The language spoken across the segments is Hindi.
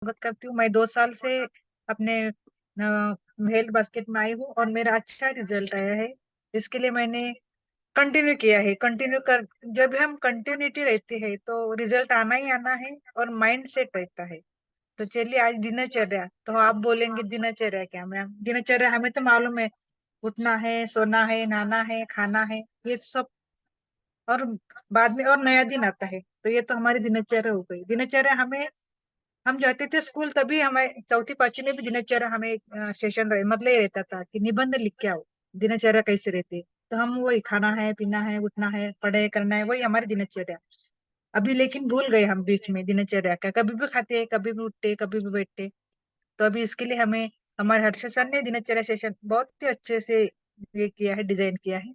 स्वागत करती हूँ। मैं 2 साल से अपने हेल्थ बास्केट में आई हूँ और मेरा अच्छा रिजल्ट आया है। इसके लिए मैंने कंटिन्यू किया है। कंटिन्यू कर जब हम कंटिन्यूटी रहती है तो रिजल्ट आना ही आना है और माइंड सेट रहता है। तो चलिए आज दिनचर्या, तो आप बोलेंगे दिनचर्या क्या मैम? दिनचर्या हमें तो मालूम है, उठना है, सोना है, नहाना है, खाना है, ये सब। और बाद में और नया दिन आता है, तो ये तो हमारी दिनचर्या हो गई। दिनचर्या हमें, हम जाते थे स्कूल तभी हमें चौथी पांचवी में भी दिनचर्या हमें सेशन मतलब ये रहता था कि निबंध लिख के आओ, दिनचर्या कैसे रहती है। तो हम वही खाना है, पीना है, उठना है, पढ़ाई करना है, वही हमारी दिनचर्या। अभी लेकिन भूल गए हम बीच में दिनचर्या का, कभी भी खाते, कभी भी उठते, कभी भी बैठते। तो अभी इसके लिए हमें हमारे हर्ष सर ने दिनचर्या सेशन बहुत ही अच्छे से ये किया है, डिजाइन किया है।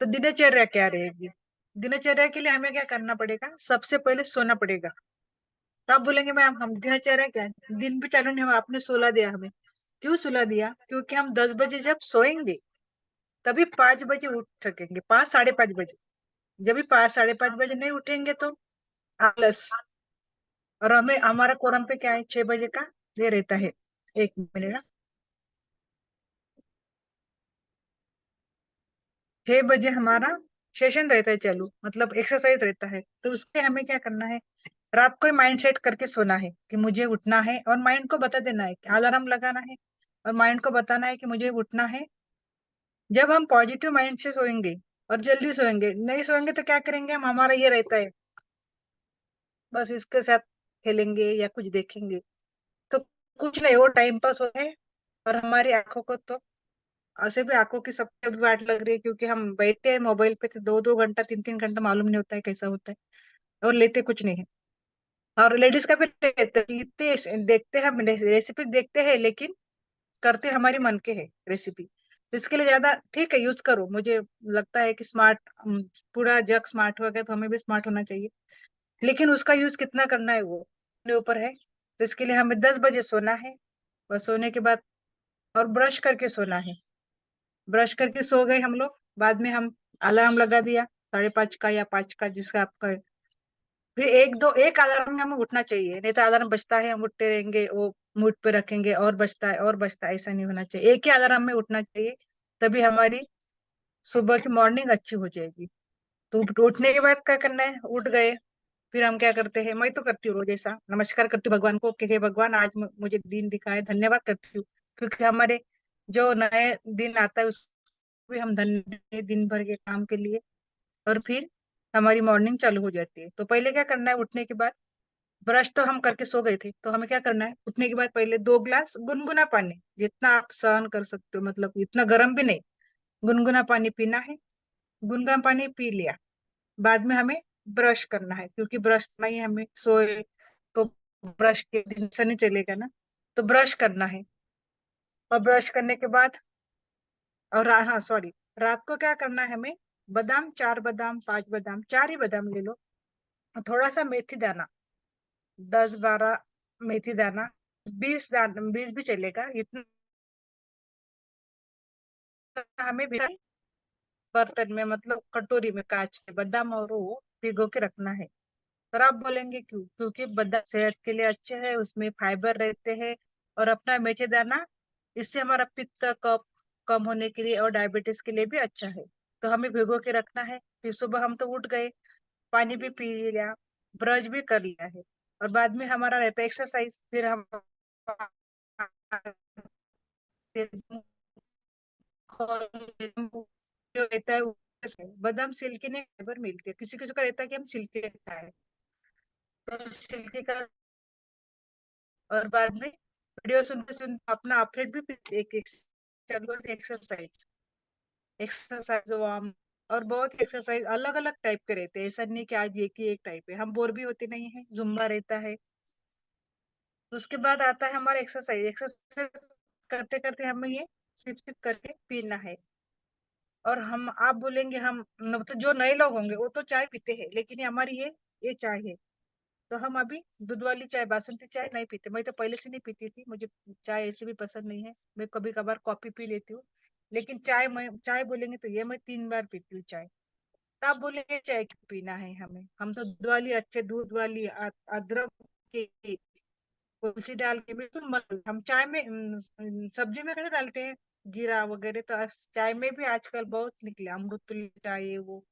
तो दिनचर्या क्या रहेगी? दिनचर्या के लिए हमें क्या करना पड़ेगा? सबसे पहले सोना पड़ेगा। तो आप बोलेंगे मैम हम दिनचर्या क्या है? दिन भी चालू नहीं हुआ, आपने सुला दिया हमें। क्यों सुला दिया? क्योंकि हम 10 बजे जब सोएंगे तभी 5 बजे उठ सकेंगे, 5 साढ़े 5 बजे। जब भी 5 साढ़े 5 बजे नहीं उठेंगे तो आलस। और हमें हमारा कोरम पे क्या है, 6 बजे का ये रहता है। एक मिनट ना, 6 बजे हमारा सेशन रहता है चालू, मतलब एक्सरसाइज रहता है। तो उसके हमें क्या करना है, रात को ही माइंड सेट करके सोना है कि मुझे उठना है, और माइंड को बता देना है, अलार्म लगाना है और माइंड को बताना है कि मुझे उठना है। जब हम पॉजिटिव माइंड से सोएंगे और जल्दी सोएंगे, नहीं सोएंगे तो क्या करेंगे हम, हमारा ये रहता है बस इसके साथ खेलेंगे या कुछ देखेंगे। तो कुछ नहीं, वो टाइम पास होता है। और हमारी आंखों को तो ऐसे भी आंखों की सबसे भी वाट लग रही है, क्योंकि हम बैठते हैं मोबाइल पे तो 2-2 घंटा 3-3 घंटा मालूम नहीं होता है कैसा होता है, और लेते कुछ नहीं है। और लेडीज का भी रहता है, इतने देखते हैं हम, रेसिपी देखते हैं लेकिन करते हमारी मन के है रेसिपी। तो इसके लिए ज्यादा ठीक है, यूज करो। मुझे लगता है कि स्मार्ट, पूरा जग स्मार्ट हो गया तो हमें भी स्मार्ट होना चाहिए। लेकिन उसका यूज कितना करना है वो अपने ऊपर है। तो इसके लिए हमें 10 बजे सोना है। बस सोने के बाद और ब्रश करके सोना है। ब्रश करके सो गए हम लोग, बाद में हम अलार्म लगा दिया 5:30 का या 5 का, जिसका आपका है। फिर एक अलार्म में हमें उठना चाहिए, नहीं तो अलार्म बजता है हम उठते रहेंगे, वो मूड पे रखेंगे और बजता है और बजता है, ऐसा नहीं होना चाहिए। एक ही अलार्म में उठना चाहिए, तभी हमारी सुबह की मॉर्निंग अच्छी हो जाएगी। तो उठने के बाद क्या करना है, उठ गए, फिर हम क्या करते हैं, मैं तो करती हूँ रोज ऐसा, नमस्कार करती हूँ भगवान को कि हे भगवान आज मुझे दिन दिखाए, धन्यवाद करती हूँ। क्योंकि हमारे जो नए दिन आता है उसको भी हम धन्य दिन भर के काम के लिए। और फिर हमारी मॉर्निंग चालू हो जाती है। तो पहले क्या करना है, उठने के बाद ब्रश तो हम करके सो गए थे, तो हमें क्या करना है, उठने के बाद पहले 2 गिलास गुनगुना पानी, जितना आप सहन कर सकते हो, मतलब इतना गर्म भी नहीं, गुनगुना पानी पीना है। गुनगुना पानी पी लिया, बाद में हमें ब्रश करना है, क्योंकि ब्रश नहीं हमें सोए तो ब्रश के दिन से नहीं चलेगा ना। तो ब्रश करना है, और ब्रश करने के बाद, और हाँ सॉरी, रात को क्या करना है हमें, बादाम, 4 बादाम, 5 बादाम, 4 ही बादाम ले लो, और थोड़ा सा मेथी दाना, 10-12 मेथी दाना, 20 दाना, 20 भी चलेगा, इतना हमें बर्तन में, मतलब कटोरी में, कांच के बादाम और वो भिगो के रखना है। और आप बोलेंगे क्यों? क्योंकि बादाम सेहत के लिए अच्छे हैं, उसमें फाइबर रहते हैं। और अपना मेथी दाना, इससे हमारा पित्त कफ कम होने के लिए और डायबिटीज के लिए भी अच्छा है। तो हमें भिगो के रखना है। फिर सुबह हम तो उठ गए, पानी भी पी लिया, ब्रश भी कर लिया है, और बाद में हमारा रहता है एक्सरसाइज। फिर हम जो रहता है बादाम सिल्की ने फाइबर मिलती है, किसी किसी का रहता है कि हम सिल्की खाए, तो सिल्की का। और बाद में वीडियो सुनते सुनते अपना अपडेट भी एक चालू एक्सरसाइज, एक्सरसाइज वार्म। और बहुत एक्सरसाइज अलग अलग टाइप के रहते हैं, ऐसा नहीं कि आज एक ही एक टाइप है, हम बोर भी होते नहीं है, जुम्बा रहता है। तो उसके बाद आता है हमारा एक्सरसाइज। एक्सरसाइज करते करते हमें ये सिप सिप करके पीना है। और हम, आप बोलेंगे हम तो जो नए लोग होंगे वो तो चाय पीते हैं, लेकिन ये हमारी ये चाय है। तो हम अभी दूध वाली चाय, बासंती चाय नहीं पीते। मैं तो पहले से नहीं पीती थी, मुझे चाय ऐसे भी पसंद नहीं है, मैं कभी कभार कॉफी पी लेती हूँ। लेकिन चाय, मैं चाय बोलेंगे तो ये मैं 3 बार पीती हूँ चाय। तो आप बोलेंगे चाय क्यों पीना है हमें, हम तो दूध वाली, अच्छे दूध वाली, अदरक की तुलसी डाल के बिल्कुल मत, हम चाय में सब्जी में कैसे डालते हैं जीरा वगैरह, तो चाय में भी आजकल बहुत निकले, अमृततुल्य चाय ये वो,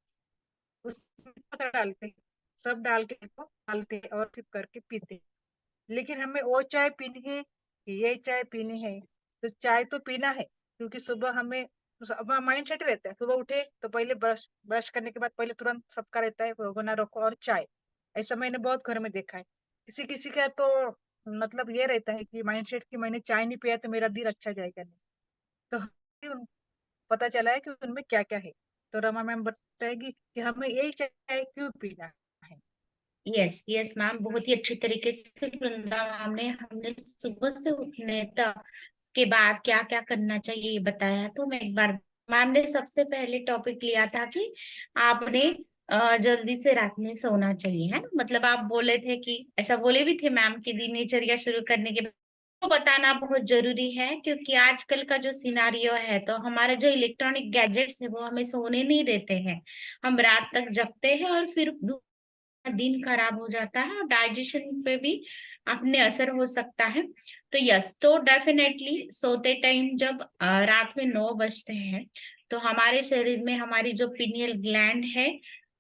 उसमें थोड़ा सा डालते हैं, सब डाल के इसको डालते हैं और सिप करके पीते हैं। लेकिन हमें वो चाय पीनी है कि ये चाय पीनी है, तो चाय तो पीना है, क्योंकि सुबह हमें माइंड सेट रहता है, सुबह उठे तो पहले ब्रश ब्रश करने के बाद पहले तुरंत सबका रहता है भगोना रखो और चाय। ऐसा मैंने बहुत घर में देखा है। किसी किसी का तो मतलब ये रहता है कि माइंड सेट कि मैंने चाय नहीं पिया तो मेरा दिन अच्छा जाएगा नहीं। तो हमें पता चला है कि उनमें क्या क्या है। तो रमा मैम बताएगी कि हमें यही चाय क्यों पीना है। यस यस मैम, बहुत ही अच्छी तरीके से वृंदा मैम ने हमने सुबह से उठने तक के बाद क्या क्या करना चाहिए ये बताया। तो मैं एक बार, मैम ने सबसे पहले टॉपिक लिया था कि आपने जल्दी से रात में सोना चाहिए, है ना। मतलब आप बोले थे कि ऐसा बोले भी थे मैम कि दिनचर्या शुरू करने के बाद तो बताना बहुत जरूरी है, क्योंकि आजकल का जो सिनारियो है, तो हमारा जो इलेक्ट्रॉनिक गैजेट्स है वो हमें सोने नहीं देते हैं। हम रात तक जगते हैं और फिर दिन खराब हो जाता है और डाइजेशन पे भी अपने असर हो सकता है। तो यस, तो डेफिनेटली सोते टाइम जब रात में 9 बजते हैं, तो हमारे शरीर में हमारी जो पिनियल ग्लैंड है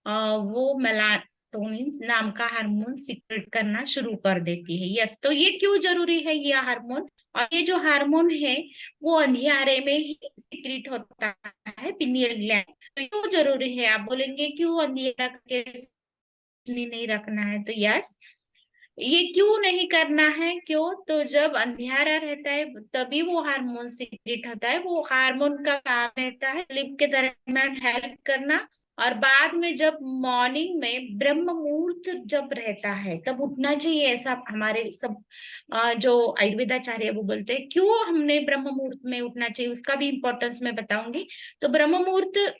वो मेलाटोनिन नाम का हार्मोन सिक्रेट करना शुरू कर देती है। यस, तो ये क्यों जरूरी है ये हार्मोन, और ये जो हार्मोन है वो अंधियारे में ही सिक्रेट होता है, पिनियल ग्लैंड। तो क्यों जरूरी है, आप बोलेंगे क्यों अंधियारा के नहीं रखना है। तो यस, ये क्यों नहीं करना है, क्यों, तो जब अंधियारा रहता है तभी वो हार्मोन सीक्रेट होता है। वो हार्मोन का काम रहता है स्लीप के दरमियान हेल्प करना, और बाद में जब मॉर्निंग में ब्रह्म मुहूर्त जब रहता है तब उठना चाहिए, ऐसा हमारे सब जो आयुर्वेदाचार्य है वो बोलते हैं। क्यों हमने ब्रह्म मुहूर्त में उठना चाहिए उसका भी इंपॉर्टेंस मैं बताऊंगी। तो ब्रह्म मुहूर्त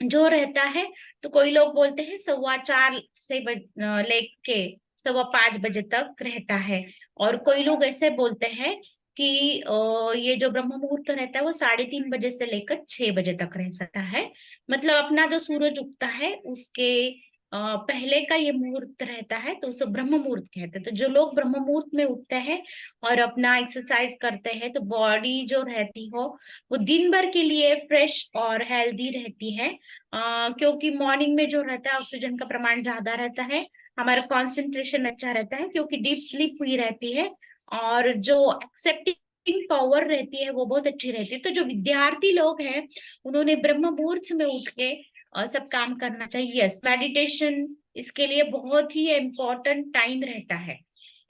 जो रहता है, तो कोई लोग बोलते हैं 4:15 से लेके 5:15 बजे तक रहता है, और कोई लोग ऐसे बोलते हैं कि ये जो ब्रह्म मुहूर्त रहता है वो 3:30 बजे से लेकर 6 बजे तक रह सकता है। मतलब अपना जो सूरज उगता है उसके पहले का ये मुहूर्त रहता है, तो उसे ब्रह्म मुहूर्त कहते हैं। तो जो लोग ब्रह्म मुहूर्त में उठते हैं और अपना एक्सरसाइज करते हैं, तो बॉडी जो रहती हो वो दिन भर के लिए फ्रेश और हेल्दी रहती है। क्योंकि मॉर्निंग में जो रहता है ऑक्सीजन का प्रमाण ज्यादा रहता है, हमारा कंसंट्रेशन अच्छा रहता है क्योंकि डीप स्लीप हुई रहती है, और जो एक्सेप्टिंग पावर रहती है वो बहुत अच्छी रहती है। तो जो विद्यार्थी लोग हैं उन्होंने ब्रह्म मुहूर्त में उठ के सब काम करना चाहिए। यस, मेडिटेशन इसके लिए बहुत ही इम्पोर्टेंट टाइम रहता है।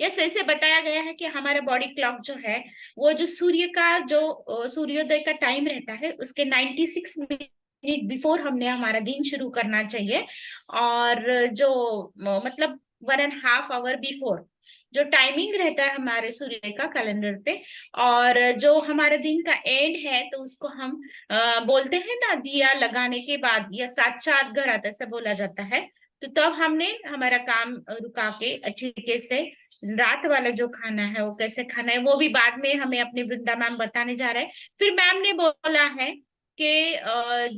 यस, ऐसे बताया गया है कि हमारा बॉडी क्लॉक जो है वो जो सूर्य का जो सूर्योदय का टाइम रहता है उसके 96 मिनट बिफोर हमने हमारा दिन शुरू करना चाहिए। और जो मतलब 1.5 आवर बिफोर जो टाइमिंग रहता है हमारे सूर्य का कैलेंडर पे, और जो हमारा दिन का एंड है तो उसको हम बोलते हैं ना दिया लगाने के बाद या साक्षात घरात ऐसा बोला जाता है। तो तब हमने हमारा काम रुका के अच्छी तरीके से रात वाला जो खाना है वो कैसे खाना है वो भी बाद में हमें अपने वृंदा मैम बताने जा रहे हैं। फिर मैम ने बोला है कि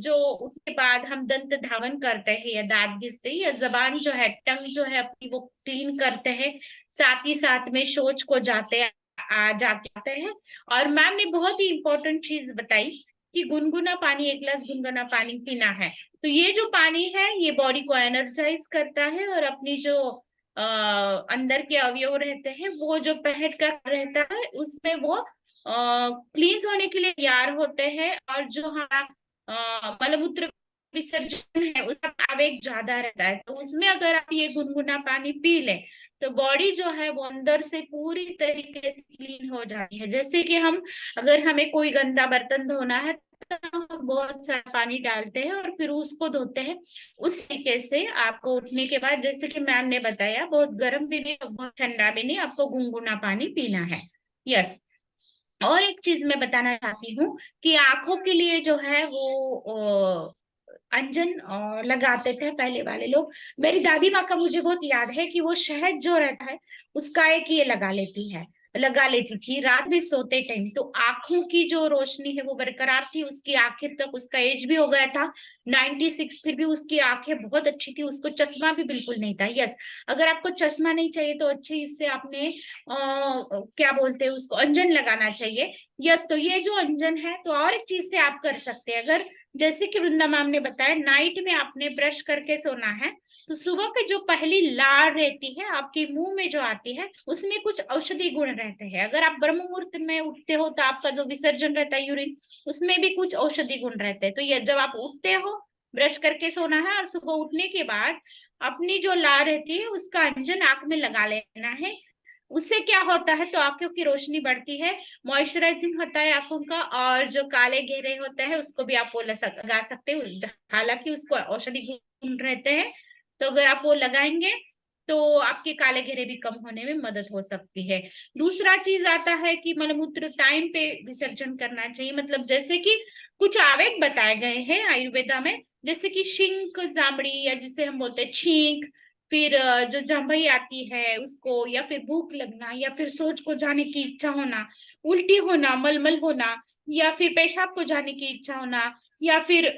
जो उसके बाद हम दंत धावन करते हैं या दांत घिसते हैं या जबान जो है टंग जो है अपनी वो क्लीन करते हैं, साथ ही साथ में शौच को जाके आते हैं। और मैम ने बहुत ही इंपॉर्टेंट चीज बताई कि गुनगुना पानी, 1 गिलास गुनगुना पानी पीना है। तो ये जो पानी है ये बॉडी को एनर्जाइज करता है, और अपनी जो अंदर के अवयव रहते हैं वो जो पहट का रहता है उसमें वो क्लींस होने के लिए तैयार होते हैं, और जो हमारा मलमूत्र विसर्जन है उसका आवेग ज्यादा रहता है। तो उसमें अगर आप ये गुनगुना पानी पी लें तो बॉडी जो है वो अंदर से पूरी तरीके से क्लीन हो जाती है। जैसे कि हम, अगर हमें कोई गंदा बर्तन धोना है तो हम बहुत सारा पानी डालते हैं और फिर उसको धोते हैं। उस तरीके से आपको उठने के बाद, जैसे कि मैम ने बताया, बहुत गर्म भी नहीं बहुत ठंडा भी नहीं, आपको गुनगुना पानी पीना है। यस, और एक चीज मैं बताना चाहती हूँ कि आंखों के लिए जो है वो अंजन लगाते थे पहले वाले लोग। मेरी दादी माँ का मुझे बहुत याद है कि वो शहद जो रहता है उसका एक ये लगा लेती है लगा लेती थी रात में सोते टाइम, तो आंखों की जो रोशनी है वो बरकरार थी, उसकी आखिर तक, उसका एज भी हो गया था 96, फिर भी उसकी आंखें बहुत अच्छी थी, उसको चश्मा भी बिल्कुल नहीं था। यस, अगर आपको चश्मा नहीं चाहिए तो अच्छे इससे आपने क्या बोलते हैं उसको, अंजन लगाना चाहिए। यस, तो ये जो अंजन है, तो और एक चीज से आप कर सकते हैं, अगर जैसे कि वृंदा मैम ने बताया नाइट में आपने ब्रश करके सोना है, तो सुबह के जो पहली लार रहती है आपके मुंह में जो आती है, उसमें कुछ औषधि गुण रहते हैं। अगर आप ब्रह्म मुहूर्त में उठते हो तो आपका जो विसर्जन रहता है यूरिन, उसमें भी कुछ औषधि गुण रहते हैं। तो ये जब आप उठते हो, ब्रश करके सोना है, और सुबह उठने के बाद अपनी जो लार रहती है उसका अंजन आंख में लगा लेना है। उससे क्या होता है, तो आंखों की रोशनी बढ़ती है, मॉइस्चराइजिंग होता है आंखों का, और जो काले घेरे होते हैं उसको भी आप वो लगा सकते हो, हालांकि उसको औषधि गुण रहते हैं। तो अगर आप वो लगाएंगे तो आपके काले घेरे भी कम होने में मदद हो सकती है। दूसरा चीज आता है कि मलमूत्र टाइम पे विसर्जन करना चाहिए, मतलब जैसे कि कुछ आवेग बताए गए हैं आयुर्वेदा में, जैसे कि शिंक जामड़ी, या जिसे हम बोलते हैं छींक, फिर जो जम्भई आती है उसको, या फिर भूख लगना, या फिर सोच को जाने की इच्छा होना, उल्टी होना, मलमल होना, या फिर पेशाब को जाने की इच्छा होना, या फिर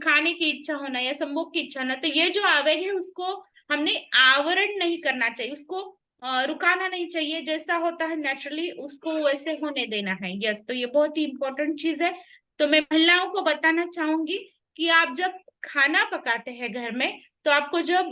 खाने की इच्छा होना, या संभोग की इच्छा होना, तो ये जो आवेग है उसको हमने आवरण नहीं करना चाहिए, उसको रुकाना नहीं चाहिए, जैसा होता है नेचुरली उसको वैसे होने देना है। यस, तो ये बहुत ही इंपॉर्टेंट चीज है। तो मैं महिलाओं को बताना चाहूंगी कि आप जब खाना पकाते हैं घर में, तो आपको जब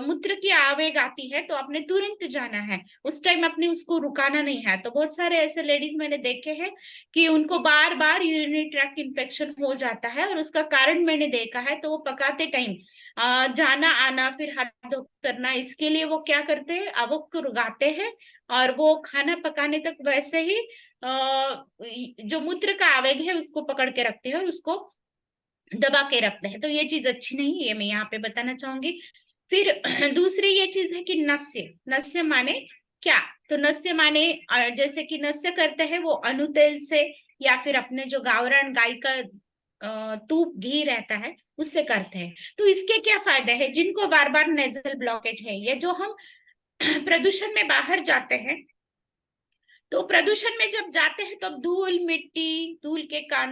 मूत्र की आवेग आती है तो आपने तुरंत जाना है, उस टाइम अपने उसको रुकाना नहीं है। तो बहुत सारे ऐसे लेडीज मैंने देखे हैं कि उनको बार बार यूरिनरी ट्रैक्ट इन्फेक्शन हो जाता है, और उसका कारण मैंने देखा है, तो वो पकाते टाइम जाना आना, फिर हाथ धो करना, इसके लिए वो क्या करते हैं, आवक को रुकाते हैं, और वो खाना पकाने तक वैसे ही जो मूत्र का आवेग है उसको पकड़ के रखते हैं और उसको दबा के रखते हैं। तो ये चीज अच्छी नहीं है, मैं यहाँ पे बताना चाहूंगी। फिर दूसरी ये चीज है कि नस्य, नस्य माने क्या, तो नस्य माने जैसे कि नस्य करते हैं वो अनुतेल से, या फिर अपने जो गावरान गाय का तूप घी रहता है उससे करते हैं। तो इसके क्या फायदे हैं, जिनको बार बार नेजल ब्लॉकेज है, ये जो हम प्रदूषण में बाहर जाते हैं, तो प्रदूषण में जब जाते हैं तो धूल मिट्टी, धूल के कण,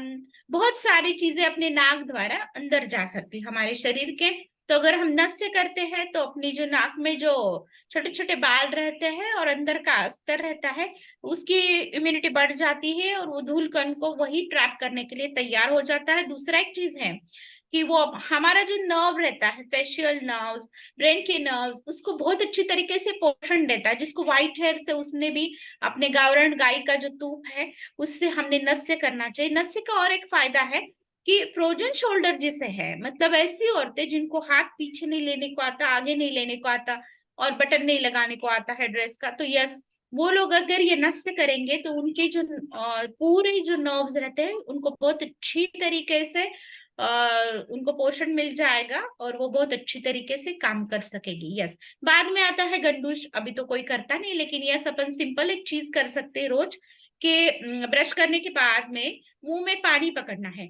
बहुत सारी चीजें अपने नाक द्वारा अंदर जा सकती है हमारे शरीर के। तो अगर हम नस से करते हैं तो अपनी जो नाक में जो छोटे छोटे बाल रहते हैं और अंदर का अस्तर रहता है, उसकी इम्यूनिटी बढ़ जाती है, और वो धूल कण को वही ट्रैप करने के लिए तैयार हो जाता है। दूसरा एक चीज है कि वो हमारा जो नर्व रहता है, फेशियल नर्व्स, ब्रेन के नर्व्स, उसको बहुत अच्छी तरीके से पोषण देता है, जिसको व्हाइट हेयर से उसने भी अपने गावरान गाय का जो तूप है उससे हमने नस्य करना चाहिए। नस्य का और एक फायदा है कि फ्रोजन शोल्डर जिसे है, मतलब ऐसी औरतें जिनको हाथ पीछे नहीं लेने को आता, आगे नहीं लेने को आता, और बटन नहीं लगाने को आता है ड्रेस का, तो यस, वो लोग अगर ये नस्य करेंगे तो उनके जो पूरे जो नर्व्स रहते हैं उनको बहुत अच्छी तरीके से उनको पोषण मिल जाएगा, और वो बहुत अच्छी तरीके से काम कर सकेगी। यस, बाद में आता है गंडूश, अभी तो कोई करता नहीं, लेकिन यस अपन सिंपल एक चीज कर सकते हैं रोज, के ब्रश करने के बाद में मुंह में पानी पकड़ना है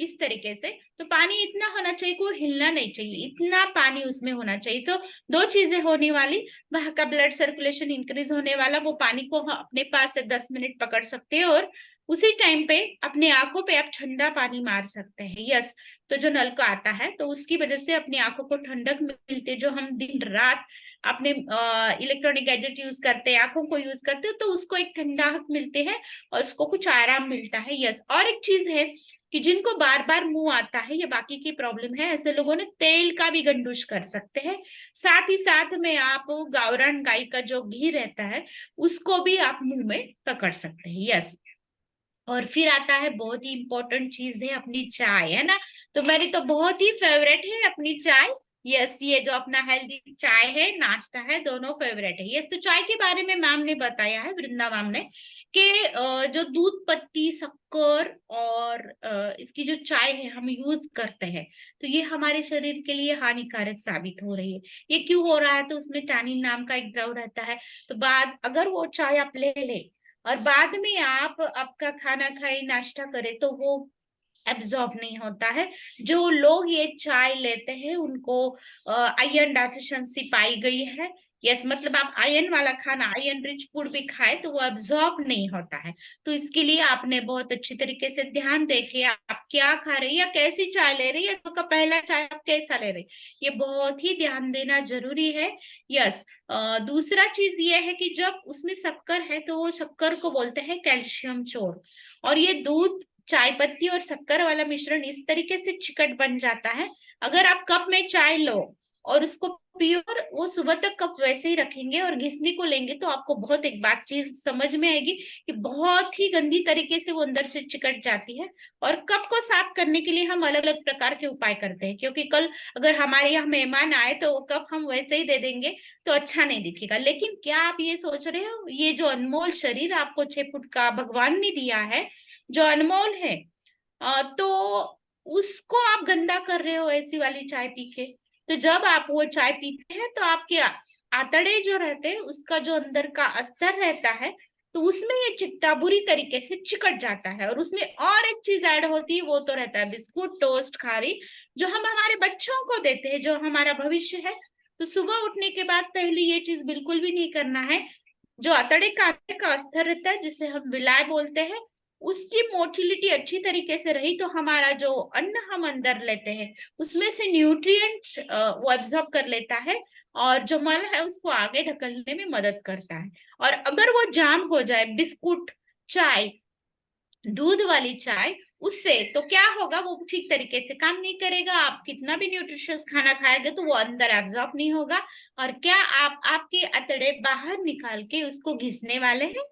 इस तरीके से। तो पानी इतना होना चाहिए कि वो हिलना नहीं चाहिए, इतना पानी उसमें होना चाहिए। तो दो चीजें होने वाली, वहां का ब्लड सर्कुलेशन इंक्रीज होने वाला, वो पानी को हम अपने पास से 10 मिनट पकड़ सकते हैं, और उसी टाइम पे अपने आंखों पे आप ठंडा पानी मार सकते हैं। यस, तो जो नल का आता है तो उसकी वजह से अपनी आंखों को ठंडक मिलती है। जो हम दिन रात अपने इलेक्ट्रॉनिक गैजेट यूज करते हैं, आंखों को यूज करते हैं, तो उसको एक ठंडाहट मिलती है और उसको कुछ आराम मिलता है। यस, और एक चीज है कि जिनको बार बार मुंह आता है या बाकी की प्रॉब्लम है, ऐसे लोगों ने तेल का भी गंडूश कर सकते हैं। साथ ही साथ में आप गावरान गाय का जो घी रहता है उसको भी आप मुंह में पकड़ सकते हैं। यस, और फिर आता है बहुत ही इंपॉर्टेंट चीज है अपनी चाय, है ना। तो मेरी तो बहुत ही फेवरेट है अपनी चाय। यस, ये जो अपना हेल्दी चाय है, नाश्ता है, दोनों फेवरेट है। यस, तो चाय के बारे में मैम ने बताया है, वृंदा मैम ने, कि जो दूध पत्ती शक्कर और इसकी जो चाय है हम यूज करते हैं, तो ये हमारे शरीर के लिए हानिकारक साबित हो रही है। ये क्यों हो रहा है, तो उसमें टैनिन नाम का एक द्रव रहता है। तो बाद अगर वो चाय आप ले ले और बाद में आप आपका खाना खाए, नाश्ता करें, तो वो एब्जॉर्ब नहीं होता है। जो लोग ये चाय लेते हैं उनको आयरन डेफिशिएंसी पाई गई है। यस, मतलब आप आयरन वाला खाना, आयरन रिच फूड भी खाए तो वो अब्जॉर्ब नहीं होता है। तो इसके लिए आपने बहुत अच्छी तरीके से ध्यान देके आप क्या खा रहे हैं या कैसी चाय ले रही है, या का पहला चाय आप कैसा ले रहे हैं, ये बहुत ही ध्यान देना जरूरी है। यस। दूसरा चीज ये है कि जब उसमें शक्कर है तो वो शक्कर को बोलते हैं कैल्शियम चोर, और ये दूध, चाय पत्ती और शक्कर वाला मिश्रण इस तरीके से चिकट बन जाता है। अगर आप कप में चाय लो और उसको पियो और वो सुबह तक कप वैसे ही रखेंगे और घिसनी को लेंगे, तो आपको बहुत एक बात चीज समझ में आएगी कि बहुत ही गंदी तरीके से वो अंदर से चिकट जाती है। और कप को साफ करने के लिए हम अलग अलग प्रकार के उपाय करते हैं, क्योंकि कल अगर हमारे यहाँ मेहमान आए तो वो कप हम वैसे ही दे देंगे तो अच्छा नहीं दिखेगा। लेकिन क्या आप ये सोच रहे हो, ये जो अनमोल शरीर आपको 6 फुट का भगवान ने दिया है, जो अनमोल है, तो उसको आप गंदा कर रहे हो ऐसी वाली चाय पी के। तो जब आप वो चाय पीते हैं तो आपके आंतड़े जो रहते हैं, उसका जो अंदर का अस्तर रहता है, तो उसमें ये चिट्टा बुरी तरीके से चिकट जाता है। और उसमें और एक चीज ऐड होती है, वो तो रहता है बिस्कुट, टोस्ट, खारी, जो हम हमारे बच्चों को देते हैं, जो हमारा भविष्य है। तो सुबह उठने के बाद पहले ये चीज बिल्कुल भी नहीं करना है। जो अतड़े कांटे का अस्तर रहता है, जिसे हम विलाय बोलते हैं, उसकी मोटिलिटी अच्छी तरीके से रही तो हमारा जो अन्न हम अंदर लेते हैं उसमें से न्यूट्रिएंट्स वो एब्जॉर्ब कर लेता है, और जो मल है उसको आगे ढकलने में मदद करता है। और अगर वो जाम हो जाए, बिस्कुट, चाय, दूध वाली चाय, उससे तो क्या होगा, वो ठीक तरीके से काम नहीं करेगा। आप कितना भी न्यूट्रिशियस खाना खाएंगे तो वो अंदर एब्जॉर्ब नहीं होगा। और क्या आप आपके अतड़े बाहर निकाल के उसको घिसने वाले हैं?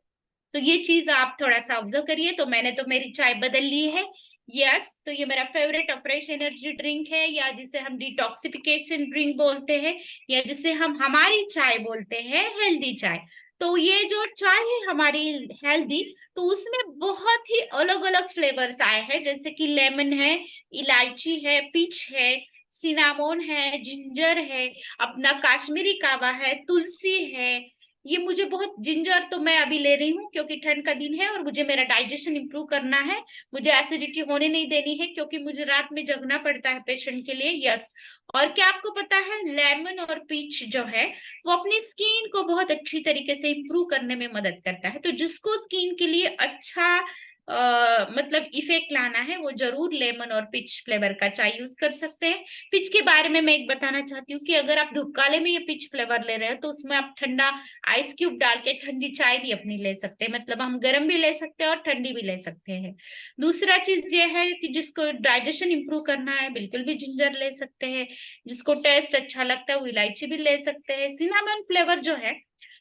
तो ये चीज आप थोड़ा सा ऑब्जर्व करिए। तो मैंने तो मेरी चाय बदल ली है। यस, तो ये मेरा फेवरेट फ्रेश एनर्जी ड्रिंक है, या जिसे हम डिटॉक्सिफिकेशन ड्रिंक बोलते हैं, या जिसे हम हमारी चाय बोलते हैं हेल्दी चाय। तो ये जो चाय है हमारी हेल्दी, तो उसमें बहुत ही अलग अलग फ्लेवर्स आए हैं, जैसे कि लेमन है, इलायची है, पीच है, सिनामोन है, जिंजर है, अपना काश्मीरी कावा है, तुलसी है। ये मुझे बहुत, जिंजर तो मैं अभी ले रही हूँ क्योंकि ठंड का दिन है और मुझे मेरा डाइजेशन इंप्रूव करना है। मुझे एसिडिटी होने नहीं देनी है क्योंकि मुझे रात में जगना पड़ता है पेशेंट के लिए। यस। और क्या आपको पता है, लेमन और पीच जो है वो अपनी स्किन को बहुत अच्छी तरीके से इंप्रूव करने में मदद करता है। तो जिसको स्किन के लिए अच्छा मतलब इफेक्ट लाना है, वो जरूर लेमन और पिच फ्लेवर का चाय यूज कर सकते हैं। पिच के बारे में मैं एक बताना चाहती हूँ कि अगर आप धूपकाले में ये पिच फ्लेवर ले रहे हो तो उसमें आप ठंडा आइस क्यूब डाल के ठंडी चाय भी अपनी ले सकते हैं। मतलब हम गर्म भी ले सकते हैं और ठंडी भी ले सकते हैं। दूसरा चीज ये है कि जिसको डाइजेशन इंप्रूव करना है बिल्कुल भी जिंजर ले सकते हैं। जिसको टेस्ट अच्छा लगता है वो इलायची भी ले सकते हैं। सिनामन फ्लेवर जो है,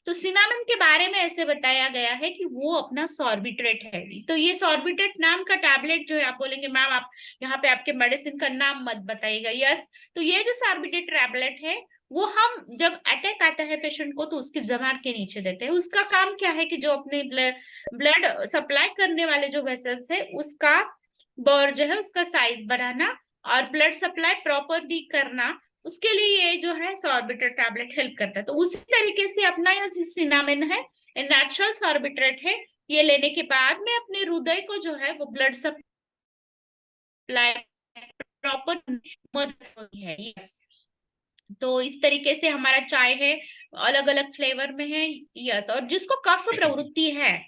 तो सिनामन के बारे में ऐसे बताया गया है कि वो अपना सॉर्बिट्रेट है। तो ये सॉर्बिट्रेट नाम का टैबलेट जो है, आप बोलेंगे मैम आप यहाँ पे आपके मेडिसिन का नाम मत बताइएगा। यस, तो ये जो सॉर्बिट्रेट टैबलेट है वो हम जब अटैक आता है पेशेंट को तो उसकी जबान के नीचे देते हैं। उसका काम क्या है कि जो अपने ब्लड सप्लाई करने वाले जो वेसल्स है उसका बोर जो है उसका साइज बढ़ाना और ब्लड सप्लाई प्रॉपरली करना, उसके लिए ये जो है सॉर्बिट्रेट टैबलेट हेल्प करता है। तो उसी तरीके से अपना यह सिनामिन है, नेचुरल सॉर्बिट्रेट है। ये लेने के बाद में अपने हृदय को जो है वो ब्लड सप्लाई प्रॉपर मदद होती है। यस, तो इस तरीके से हमारा चाय है, अलग अलग फ्लेवर में है। यस, और जिसको कफ प्रवृत्ति है,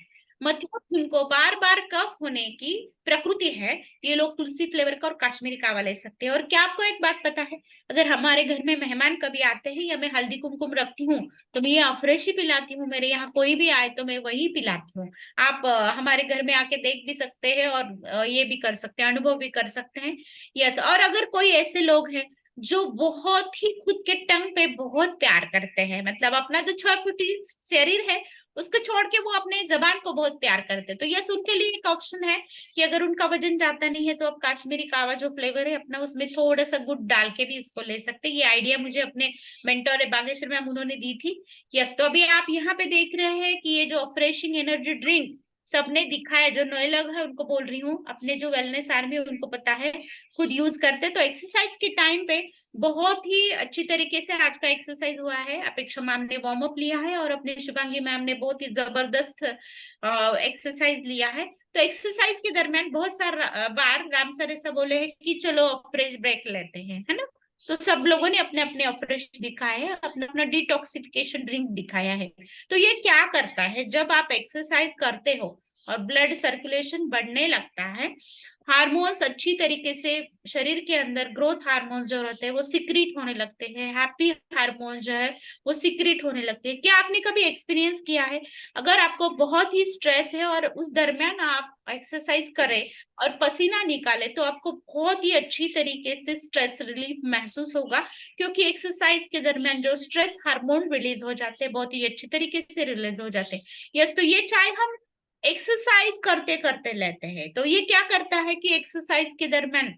मतलब जिनको बार बार कफ होने की प्रकृति है, ये लोग तुलसी फ्लेवर का और काश्मीरी कावा ले सकते हैं। और क्या आपको एक बात पता है, अगर हमारे घर में मेहमान कभी आते हैं या मैं हल्दी कुमकुम रखती हूँ तो मैं ये अफ्रेश ही पिलाती हूँ। मेरे यहाँ कोई भी आए तो मैं वही पिलाती हूँ। आप हमारे घर में आके देख भी सकते हैं और ये भी कर सकते हैं, अनुभव भी कर सकते हैं। यस, और अगर कोई ऐसे लोग हैं जो बहुत ही खुद के टंग पे बहुत प्यार करते हैं, मतलब अपना जो 6 फुटी शरीर है उसको छोड़ के वो अपने जबान को बहुत प्यार करते हैं, तो यस उनके लिए एक ऑप्शन है कि अगर उनका वजन जाता नहीं है तो आप काश्मीरी कावा जो फ्लेवर है अपना, उसमें थोड़ा सा गुड़ डाल के भी इसको ले सकते हैं। ये आइडिया मुझे अपने मेंटोर बागेश्वर मैम उन्होंने दी थी। यस, तो अभी आप यहाँ पे देख रहे हैं कि ये जो फ्रेशिंग एनर्जी ड्रिंक सबने दिखाया, जो नए लोग है उनको बोल रही हूँ, अपने जो वेलनेस आर्मी है उनको पता है, खुद यूज करते। तो एक्सरसाइज के टाइम पे बहुत ही अच्छी तरीके से आज का एक्सरसाइज हुआ है। अपेक्षा मैम ने वार्म अप लिया है और अपने शिवांगी मैम ने बहुत ही जबरदस्त एक्सरसाइज लिया है। तो एक्सरसाइज के दरमियान बहुत सारा बार राम सर ऐसा बोले हैं कि चलो फ्रेश ब्रेक लेते हैं, है ना। तो सब लोगों ने अपने अपने अप्रोच दिखाए हैं, अपना अपना डिटॉक्सिफिकेशन ड्रिंक दिखाया है। तो ये क्या करता है, जब आप एक्सरसाइज करते हो और ब्लड सर्कुलेशन बढ़ने लगता है, हार्मोन्स अच्छी तरीके से शरीर के अंदर, ग्रोथ हार्मोन जो रहते हैं वो सिक्रीट होने लगते हैं, हैप्पी हार्मोन जो है वो सिक्रीट होने लगते हैं। क्या आपने कभी एक्सपीरियंस किया है, अगर आपको बहुत ही स्ट्रेस है और उस दरमियान आप एक्सरसाइज करें और पसीना निकाले, तो आपको बहुत ही अच्छी तरीके से स्ट्रेस रिलीफ महसूस होगा, क्योंकि एक्सरसाइज के दरमियान जो स्ट्रेस हार्मोन रिलीज हो जाते हैं बहुत ही अच्छी तरीके से रिलीज हो जाते हैं। यस, तो ये चाहे हम एक्सरसाइज करते करते लेते हैं, तो ये क्या करता है कि एक्सरसाइज के दरमियान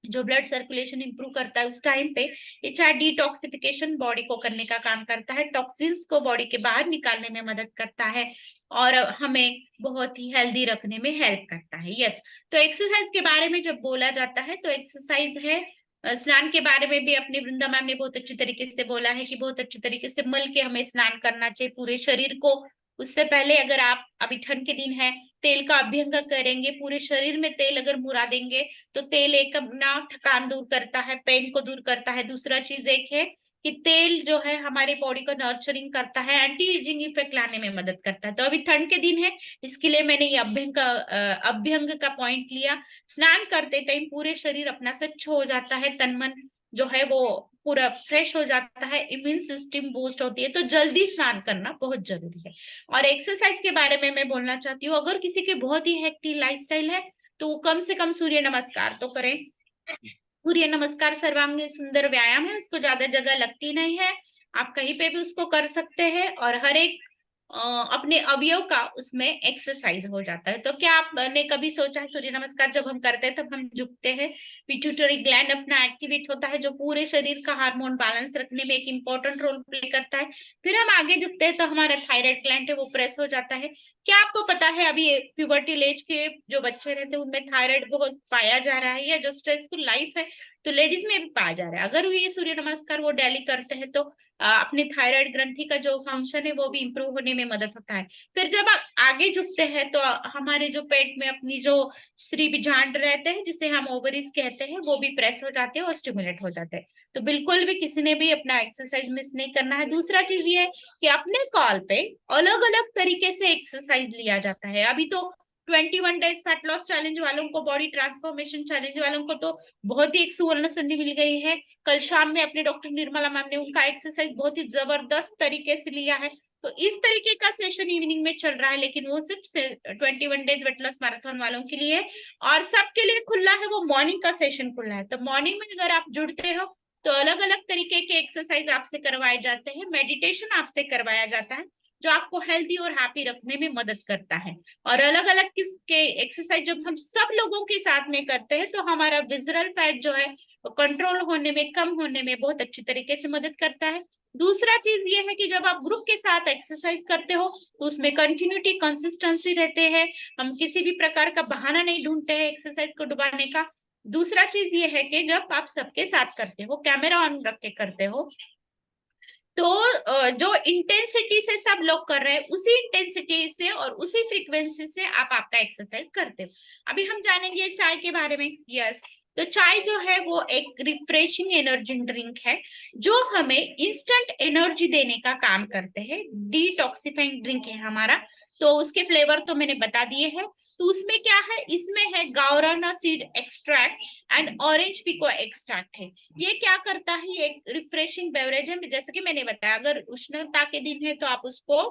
जो ब्लड सर्कुलेशन इंप्रूव करता है उस टाइम पे, ये चाहे डिटॉक्सिफिकेशन बॉडी को करने का काम करता है, टॉक्सिन्स को बॉडी के बाहर निकालने में मदद करता है और हमें बहुत ही हेल्दी रखने में हेल्प करता है। यस, तो एक्सरसाइज के बारे में जब बोला जाता है तो एक्सरसाइज है, स्नान के बारे में भी अपनी वृंदा मैम ने बहुत अच्छी तरीके से बोला है कि बहुत अच्छी तरीके से मल के हमें स्नान करना चाहिए पूरे शरीर को। उससे पहले अगर आप, अभी ठंड के दिन है, तेल का अभ्यंग करेंगे, पूरे शरीर में तेल अगर मुरा देंगे तो तेल एक अपना थकान दूर करता है, पेन को दूर करता है। दूसरा चीज एक है कि तेल जो है हमारी बॉडी को नर्चरिंग करता है, एंटी एजिंग इफेक्ट लाने में मदद करता है। तो अभी ठंड के दिन है, इसके लिए मैंने ये अभ्यंग का पॉइंट लिया। स्नान करते टाइम पूरे शरीर अपना स्वच्छ हो जाता है, तन मन जो है वो पूरा फ्रेश हो जाता है, इम्यून सिस्टम बूस्ट होती है, तो जल्दी स्नान करना बहुत जरूरी है। और एक्सरसाइज के बारे में मैं बोलना चाहती हूँ, अगर किसी के बहुत ही हेक्टिक लाइफस्टाइल है तो वो कम से कम सूर्य नमस्कार तो करें। सूर्य नमस्कार सर्वांगी सुंदर व्यायाम है, उसको ज्यादा जगह लगती नहीं है, आप कहीं पे भी उसको कर सकते हैं और हर एक अपने अवयव का उसमें एक्सरसाइज हो जाता है। तो क्या आपने कभी सोचा है, सूर्य नमस्कार जब हम करते हैं तब हम झुकते हैं, पिट्यूटरी ग्लैंड अपना एक्टिवेट होता है जो पूरे शरीर का हार्मोन बैलेंस रखने में एक इंपॉर्टेंट रोल प्ले करता है। फिर हम आगे झुकते हैं तो हमारा थायराइड ग्लैंड है वो प्रेस हो जाता है। क्या आपको पता है अभी प्यूबर्टी एज के जो बच्चे रहते हैं उनमें थायराइड बहुत पाया जा रहा है, या जो स्ट्रेसफुल लाइफ है तो लेडीज में भी पाया जा रहा है। अगर ये सूर्य नमस्कार वो डेली करते हैं तो अपने थायराइड ग्रंथि का जो फंक्शन है वो भी इंप्रूव होने में मदद होता है। फिर जब आप आगे झुकते हैं तो हमारे जो पेट में अपनी जो स्त्री बीजांड रहते हैं जिसे हम ओवरीज कहते हैं वो भी प्रेस हो जाते हैं और स्टिमुलेट हो जाते हैं। तो बिल्कुल भी किसी ने भी अपना एक्सरसाइज मिस नहीं करना है। दूसरा चीज ये है कि अपने कॉल पे अलग अलग तरीके से एक्सरसाइज लिया जाता है। अभी तो 21 डेज फैट लॉस चैलेंज वालों को, बॉडी ट्रांसफॉर्मेशन चैलेंज वालों को तो बहुत ही एक सुवर्ण संधि मिल गई है। कल शाम में अपने डॉक्टर निर्मला मैम ने उनका एक्सरसाइज बहुत ही जबरदस्त तरीके से लिया है। तो इस तरीके का सेशन इवनिंग में चल रहा है, लेकिन वो सिर्फ 21 डेज वेट लॉस मैराथन वालों के लिए है और सबके लिए खुला है, वो मॉर्निंग का सेशन खुला है। तो मॉर्निंग में अगर आप जुड़ते हो तो अलग अलग तरीके के एक्सरसाइज आपसे करवाए जाते हैं, मेडिटेशन आपसे करवाया जाता है जो आपको हेल्दी और हैप्पी रखने में मदद करता है। और अलग अलग किस्म के एक्सरसाइज जब हम सब लोगों के साथ में करते हैं तो हमारा विजरल फैट जो है कंट्रोल होने में, कम होने में बहुत अच्छी तरीके से मदद करता है। दूसरा चीज ये है कि जब आप ग्रुप के साथ एक्सरसाइज करते हो तो उसमें कंटिन्यूटी, कंसिस्टेंसी रहते हैं, हम किसी भी प्रकार का बहाना नहीं ढूंढते हैं एक्सरसाइज को डुबाने का। दूसरा चीज ये है कि जब आप सबके साथ करते हो, कैमरा ऑन रख के करते हो, तो जो इंटेंसिटी से सब लोग कर रहे हैं उसी इंटेंसिटी से और उसी फ्रीक्वेंसी से आप आपका एक्सरसाइज करते हो। अभी हम जानेंगे चाय के बारे में। यस, तो चाय जो है वो एक रिफ्रेशिंग एनर्जी ड्रिंक है जो हमें इंस्टेंट एनर्जी देने का काम करते हैं, डिटॉक्सिफाइंग ड्रिंक है हमारा। तो उसके फ्लेवर तो मैंने बता दिए हैं। तो उसमें क्या है, इसमें है गावराना seed extract and orange pekoe extract है। ये क्या करता है, ये एक रिफ्रेशिंग बेवरेज है। जैसे कि मैंने बताया, अगर उष्णता के दिन है तो आप उसको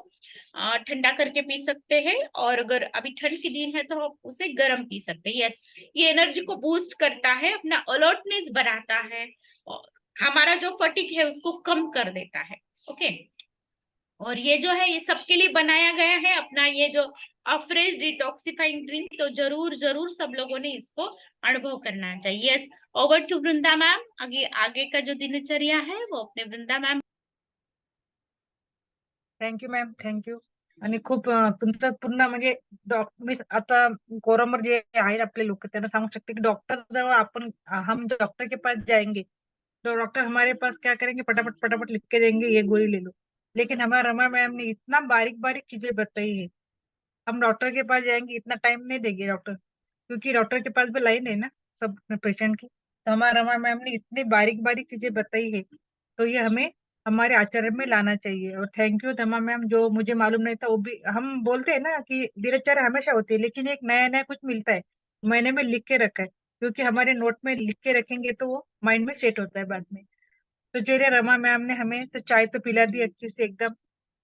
ठंडा करके पी सकते हैं, और अगर अभी ठंड के दिन है तो आप उसे गर्म पी सकते हैं। यस, ये एनर्जी को बूस्ट करता है, अपना अलर्टनेस बढ़ाता है और हमारा जो फटीग है उसको कम कर देता है। ओके, और ये जो है ये सबके लिए बनाया गया है अपना ये जो अफ्रेश डिटॉक्सिफाइंग ड्रिंक। तो जरूर जरूर सब लोगों ने इसको अनुभव करना चाहिए। Yes, over to Vrinda ma'am. आगे आगे का जो दिनचर्या है वो अपने Vrinda ma'am. Thank you ma'am, thank you. आणि खूप तुमचं पूर्ण म्हणजे मी आता कोरमवर जे आहेत आपले लोक त्यांना सांगू शकते की डॉक्टर जवळ आपण हम डॉक्टर के पास जाएंगे तो डॉक्टर हमारे पास क्या करेंगे, फटाफट फटाफट लिख के देंगे ये गोली ले लो। लेकिन हमारा रमा मैम ने इतना बारीक बारीक चीजें बताई है, हम डॉक्टर के पास जाएंगे इतना टाइम नहीं देंगे डॉक्टर, क्योंकि डॉक्टर के पास भी लाइन है ना सब पेशेंट की। तो हमारा रमा मैम ने इतनी बारीक बारीक चीजें बताई है, तो ये हमें हमारे आचरण में लाना चाहिए। और थैंक यू रमा मैम, जो मुझे मालूम नहीं था वो भी, हम बोलते हैं ना कि दिनचर्या हमेशा होती है, लेकिन एक नया नया कुछ मिलता है, मैंने में लिख के रखा है, क्योंकि हमारे नोट में लिख के रखेंगे तो वो माइंड में सेट होता है बाद में। तो चलिए, रमा मैम ने हमें तो चाय तो पिला दी अच्छे से एकदम।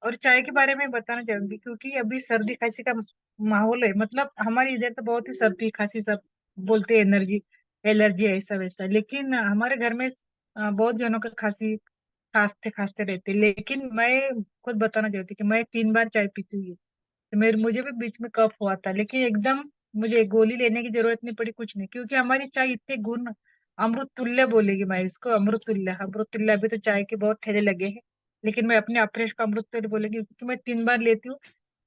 और चाय के बारे में बताना चाहूंगी, क्योंकि अभी सर्दी खांसी का माहौल है, मतलब हमारे इधर तो बहुत ही सर्दी खांसी सब बोलते हैं, एनर्जी एलर्जी ऐसा वैसा, लेकिन हमारे घर में बहुत जनों का खांसी खांसते खांसते रहते, लेकिन मैं खुद बताना चाहती हूँ कि मैं 3 बार चाय पीती हुई, तो मेरे मुझे भी बीच में कफ हुआ था, लेकिन एकदम मुझे गोली लेने की जरूरत नहीं पड़ी, कुछ नहीं, क्योंकि हमारी चाय इतने गुण, अमृत तुल्य बोलेगी मैं इसको, अमृत तुल्य, अमृत तुल्य। अभी तो चाय के बहुत ठेले लगे हैं, लेकिन मैं अपने अप्रेश को अमृत तुल्य बोलेगी, क्योंकि मैं 3 बार लेती हूँ।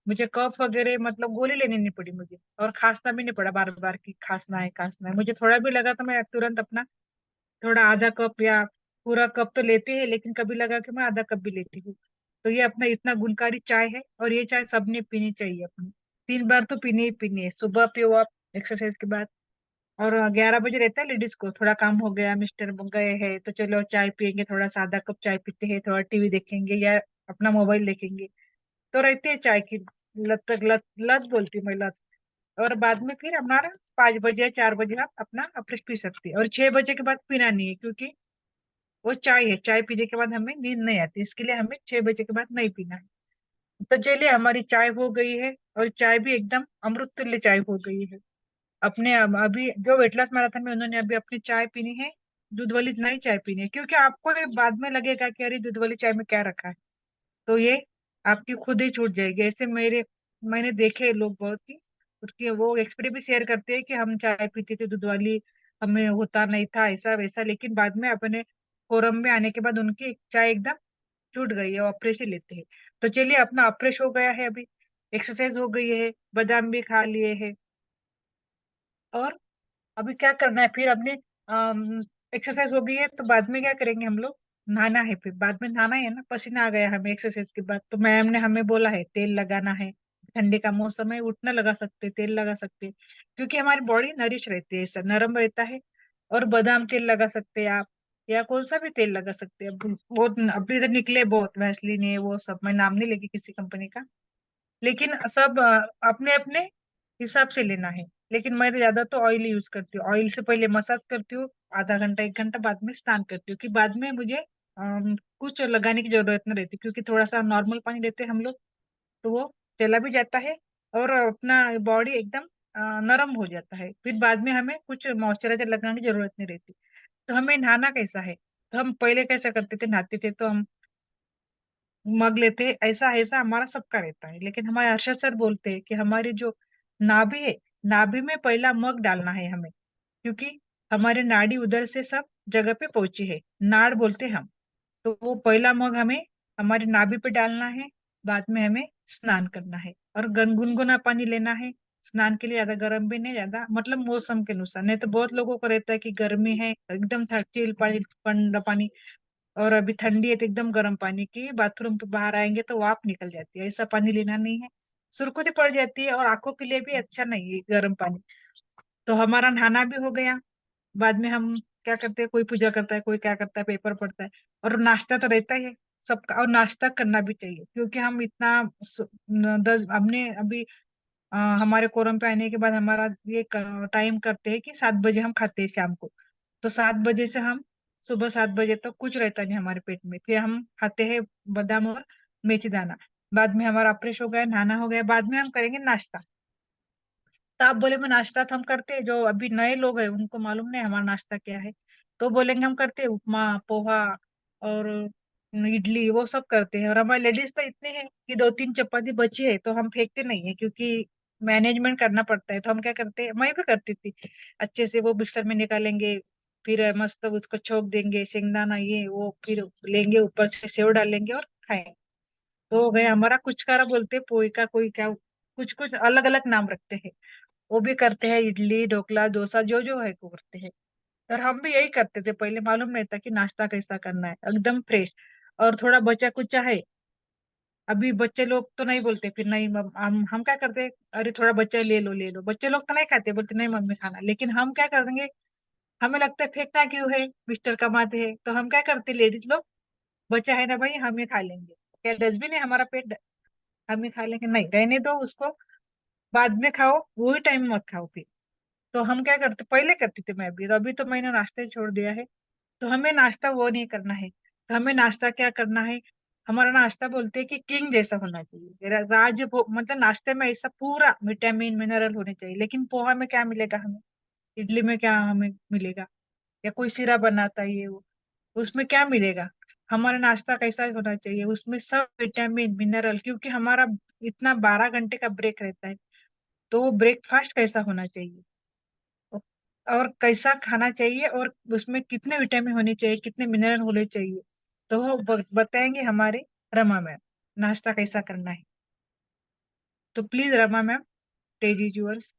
मुझे कफ वगैरह मतलब गोली लेनी नहीं पड़ी मुझे, और खांसना भी नहीं पड़ा बार बार की खांसना है। मुझे थोड़ा भी लगा तो मैं तुरंत अपना थोड़ा आधा कप या पूरा कप तो लेते हैं, लेकिन कभी लगा कि मैं आधा कप भी लेती हूँ। तो ये अपना इतना गुणकारी चाय है, और ये चाय सबने पीनी चाहिए अपनी। 3 बार तो पीनी ही पीनी है, सुबह पियो आप एक्सरसाइज के बाद, और 11 बजे रहता है लेडीज को, थोड़ा काम हो गया, मिस्टर गए हैं तो चलो चाय पियेंगे, थोड़ा सादा कप चाय पीते हैं, थोड़ा टीवी देखेंगे या अपना मोबाइल देखेंगे, तो रहते हैं चाय की लत तक, लत लत बोलती हूँ मैं, लत। और बाद में फिर हमारा 5 बजे या 4 बजे आप अपना अफ्रेश पी सकते हैं, और 6 बजे के बाद पीना नहीं है, क्योंकि वो चाय है, चाय पीने के बाद हमें नींद नहीं आती, इसके लिए हमें 6 बजे के बाद नहीं पीना है। तो चलिए, हमारी चाय हो गई है, और चाय भी एकदम अमृत तुल्य चाय हो गई है। अपने अभी जो वेट लॉस मैराथन में उन्होंने अभी अपनी चाय पीनी है, दूध वाली नहीं चाय पीनी है, क्योंकि आपको ये बाद में लगेगा कि अरे दूध वाली चाय में क्या रखा है, तो ये आपकी खुद ही छूट जाएगी। ऐसे मैंने देखे लोग बहुत ही, उसके वो एक्सपीरियंस भी शेयर करते हैं कि हम चाय पीते थे दूध वाली, हमें होता नहीं था ऐसा वैसा, लेकिन बाद में अपने फोरम में आने के बाद उनकी चाय एकदम छूट गई है, ऑपरेशन लेते हैं। तो चलिए, अपना ऑपरेशन हो गया है अभी, एक्सरसाइज हो गई है, बादाम भी खा लिए है, और अभी क्या करना है फिर अपने, एक्सरसाइज हो गई है तो बाद में क्या करेंगे हम लोग, नहाना है, फिर बाद में नहाना है ना, पसीना आ गया हमें एक्सरसाइज के बाद, तो मैम ने हमें बोला है तेल लगाना है, ठंडे का मौसम है, उठना लगा सकते हैं, तेल लगा सकते हैं, क्योंकि हमारी बॉडी नरिश रहती है, ऐसा नरम रहता है। और बादाम तेल लगा सकते हैं आप, या कौन सा भी तेल लगा सकते हैं, अब बहुत अभी इधर निकले बहुत, वैसलीन है वो सब, मैं नाम नहीं लेगी किसी कंपनी का, लेकिन सब अपने अपने हिसाब से लेना है। लेकिन मैं तो ज्यादा तो ऑयल यूज करती हूँ, ऑयल से पहले मसाज करती हूँ, आधा घंटा 1 घंटा बाद में स्नान करती हूँ, कि बाद में मुझे कुछ लगाने की जरूरत नहीं रहती, क्योंकि थोड़ा सा नॉर्मल पानी लेते हैं हम लोग, तो वो चला भी जाता है, और अपना बॉडी एकदम नरम हो जाता है, फिर बाद में हमें कुछ मॉइस्चराइजर लगाने की जरूरत नहीं रहती। तो हमें नहाना कैसा है, तो हम पहले कैसा करते थे, नहाते थे तो हम मग लेते हैं, ऐसा ऐसा हमारा सबका रहता है, लेकिन हमारे अर्षद सर बोलते हैं कि हमारी जो नाभि है, नाभि में पहला मग डालना है हमें, क्योंकि हमारे नाड़ी उधर से सब जगह पे पहुंची है, नाड़ बोलते हैं हम। तो वो पहला मग हमें हमारी नाभि पे डालना है, बाद में हमें स्नान करना है, और गुनगुना पानी लेना है स्नान के लिए, ज्यादा गर्म भी नहीं, ज्यादा मतलब मौसम के अनुसार, नहीं तो बहुत लोगों को रहता है कि गर्मी है एकदम चिल पानी, ठंडा पानी, और अभी ठंडी है तो एकदम गर्म पानी की, बाथरूम पे बाहर आएंगे तो वाप निकल जाती है, ऐसा पानी लेना नहीं है, सुरकुती पड़ जाती है, और आंखों के लिए भी अच्छा नहीं है गर्म पानी। तो हमारा नहाना भी हो गया, बाद में हम क्या करते हैं, कोई पूजा करता है, कोई क्या करता है, पेपर पढ़ता है, और नाश्ता तो रहता ही है सबका, और नाश्ता करना भी चाहिए, क्योंकि हम इतना 10 हमने अभी हमारे कोरम पे आने के बाद हमारा ये टाइम करते हैं कि 7 बजे हम खाते हैं शाम को, तो 7 बजे से हम सुबह 7 बजे तक कुछ रहता नहीं हमारे पेट में, फिर हम खाते हैं बादाम और मेथी दाना। बाद में हमारा फ्रेश हो गया, नहाना हो गया, बाद में हम करेंगे नाश्ता। तो आप बोले मैं नाश्ता तो हम करते हैं, जो अभी नए लोग हैं उनको मालूम नहीं हमारा नाश्ता क्या है, तो बोलेंगे हम करते हैं उपमा, पोहा, और इडली, वो सब करते हैं। और हमारे लेडीज तो इतने हैं कि 2-3 चपाती बची है तो हम फेंकते नहीं है, क्योंकि मैनेजमेंट करना पड़ता है, तो हम क्या करते हैं, मैं भी करती थी, अच्छे से वो मिक्सर में निकालेंगे, फिर मस्त उसको छोक देंगे, शेंगदाना ये वो, फिर लेंगे ऊपर से सेव डालेंगे और खाएंगे। तो हो गया हमारा कुछ कारा बोलते हैं, पोई का कोई क्या, कुछ कुछ अलग अलग नाम रखते हैं, वो भी करते हैं, इडली ढोकला डोसा जो जो है वो करते हैं। और हम भी यही करते थे पहले, मालूम नहीं था कि नाश्ता कैसा करना है, एकदम फ्रेश। और थोड़ा बचा कुचा है, अभी बच्चे लोग तो नहीं बोलते, फिर नहीं हम क्या करते, अरे थोड़ा बच्चा ले लो ले लो, बच्चे लोग तो नहीं खाते, बोलते नहीं मम्मी खाना, लेकिन हम क्या कर देंगे, हमें लगता है फेंकना क्यों है, मिस्टर कमाते हैं, तो हम क्या करते लेडीज लोग, बचा है ना भाई, हम ही खा लेंगे, क्या डस्टबिन है हमारा, पेट हम ही खा लेंगे, नहीं रहने दो उसको, बाद में खाओ, वही टाइम में मत खाओ फिर। तो हम क्या करते, पहले करती थी मैं भी, तो अभी तो मैंने नाश्ता ही छोड़ दिया है। तो हमें नाश्ता वो नहीं करना है, तो हमें नाश्ता क्या करना है, हमारा नाश्ता बोलते हैं कि किंग जैसा होना चाहिए, मतलब नाश्ते में ऐसा पूरा विटामिन मिनरल होने चाहिए। लेकिन पोहा में क्या मिलेगा हमें, इडली में क्या हमें मिलेगा, या कोई सिरा बनाता है ये वो, उसमें क्या मिलेगा। हमारा नाश्ता कैसा होना चाहिए, उसमें सब विटामिन मिनरल, क्योंकि हमारा इतना 12 घंटे का ब्रेक रहता है, तो वो ब्रेकफास्ट कैसा होना चाहिए, और कैसा खाना चाहिए, और उसमें कितने विटामिन होने चाहिए, कितने मिनरल होने चाहिए, तो वो बताएंगे हमारे रमा मैम, नाश्ता कैसा करना है। तो please Rama ma'am, stage is yours.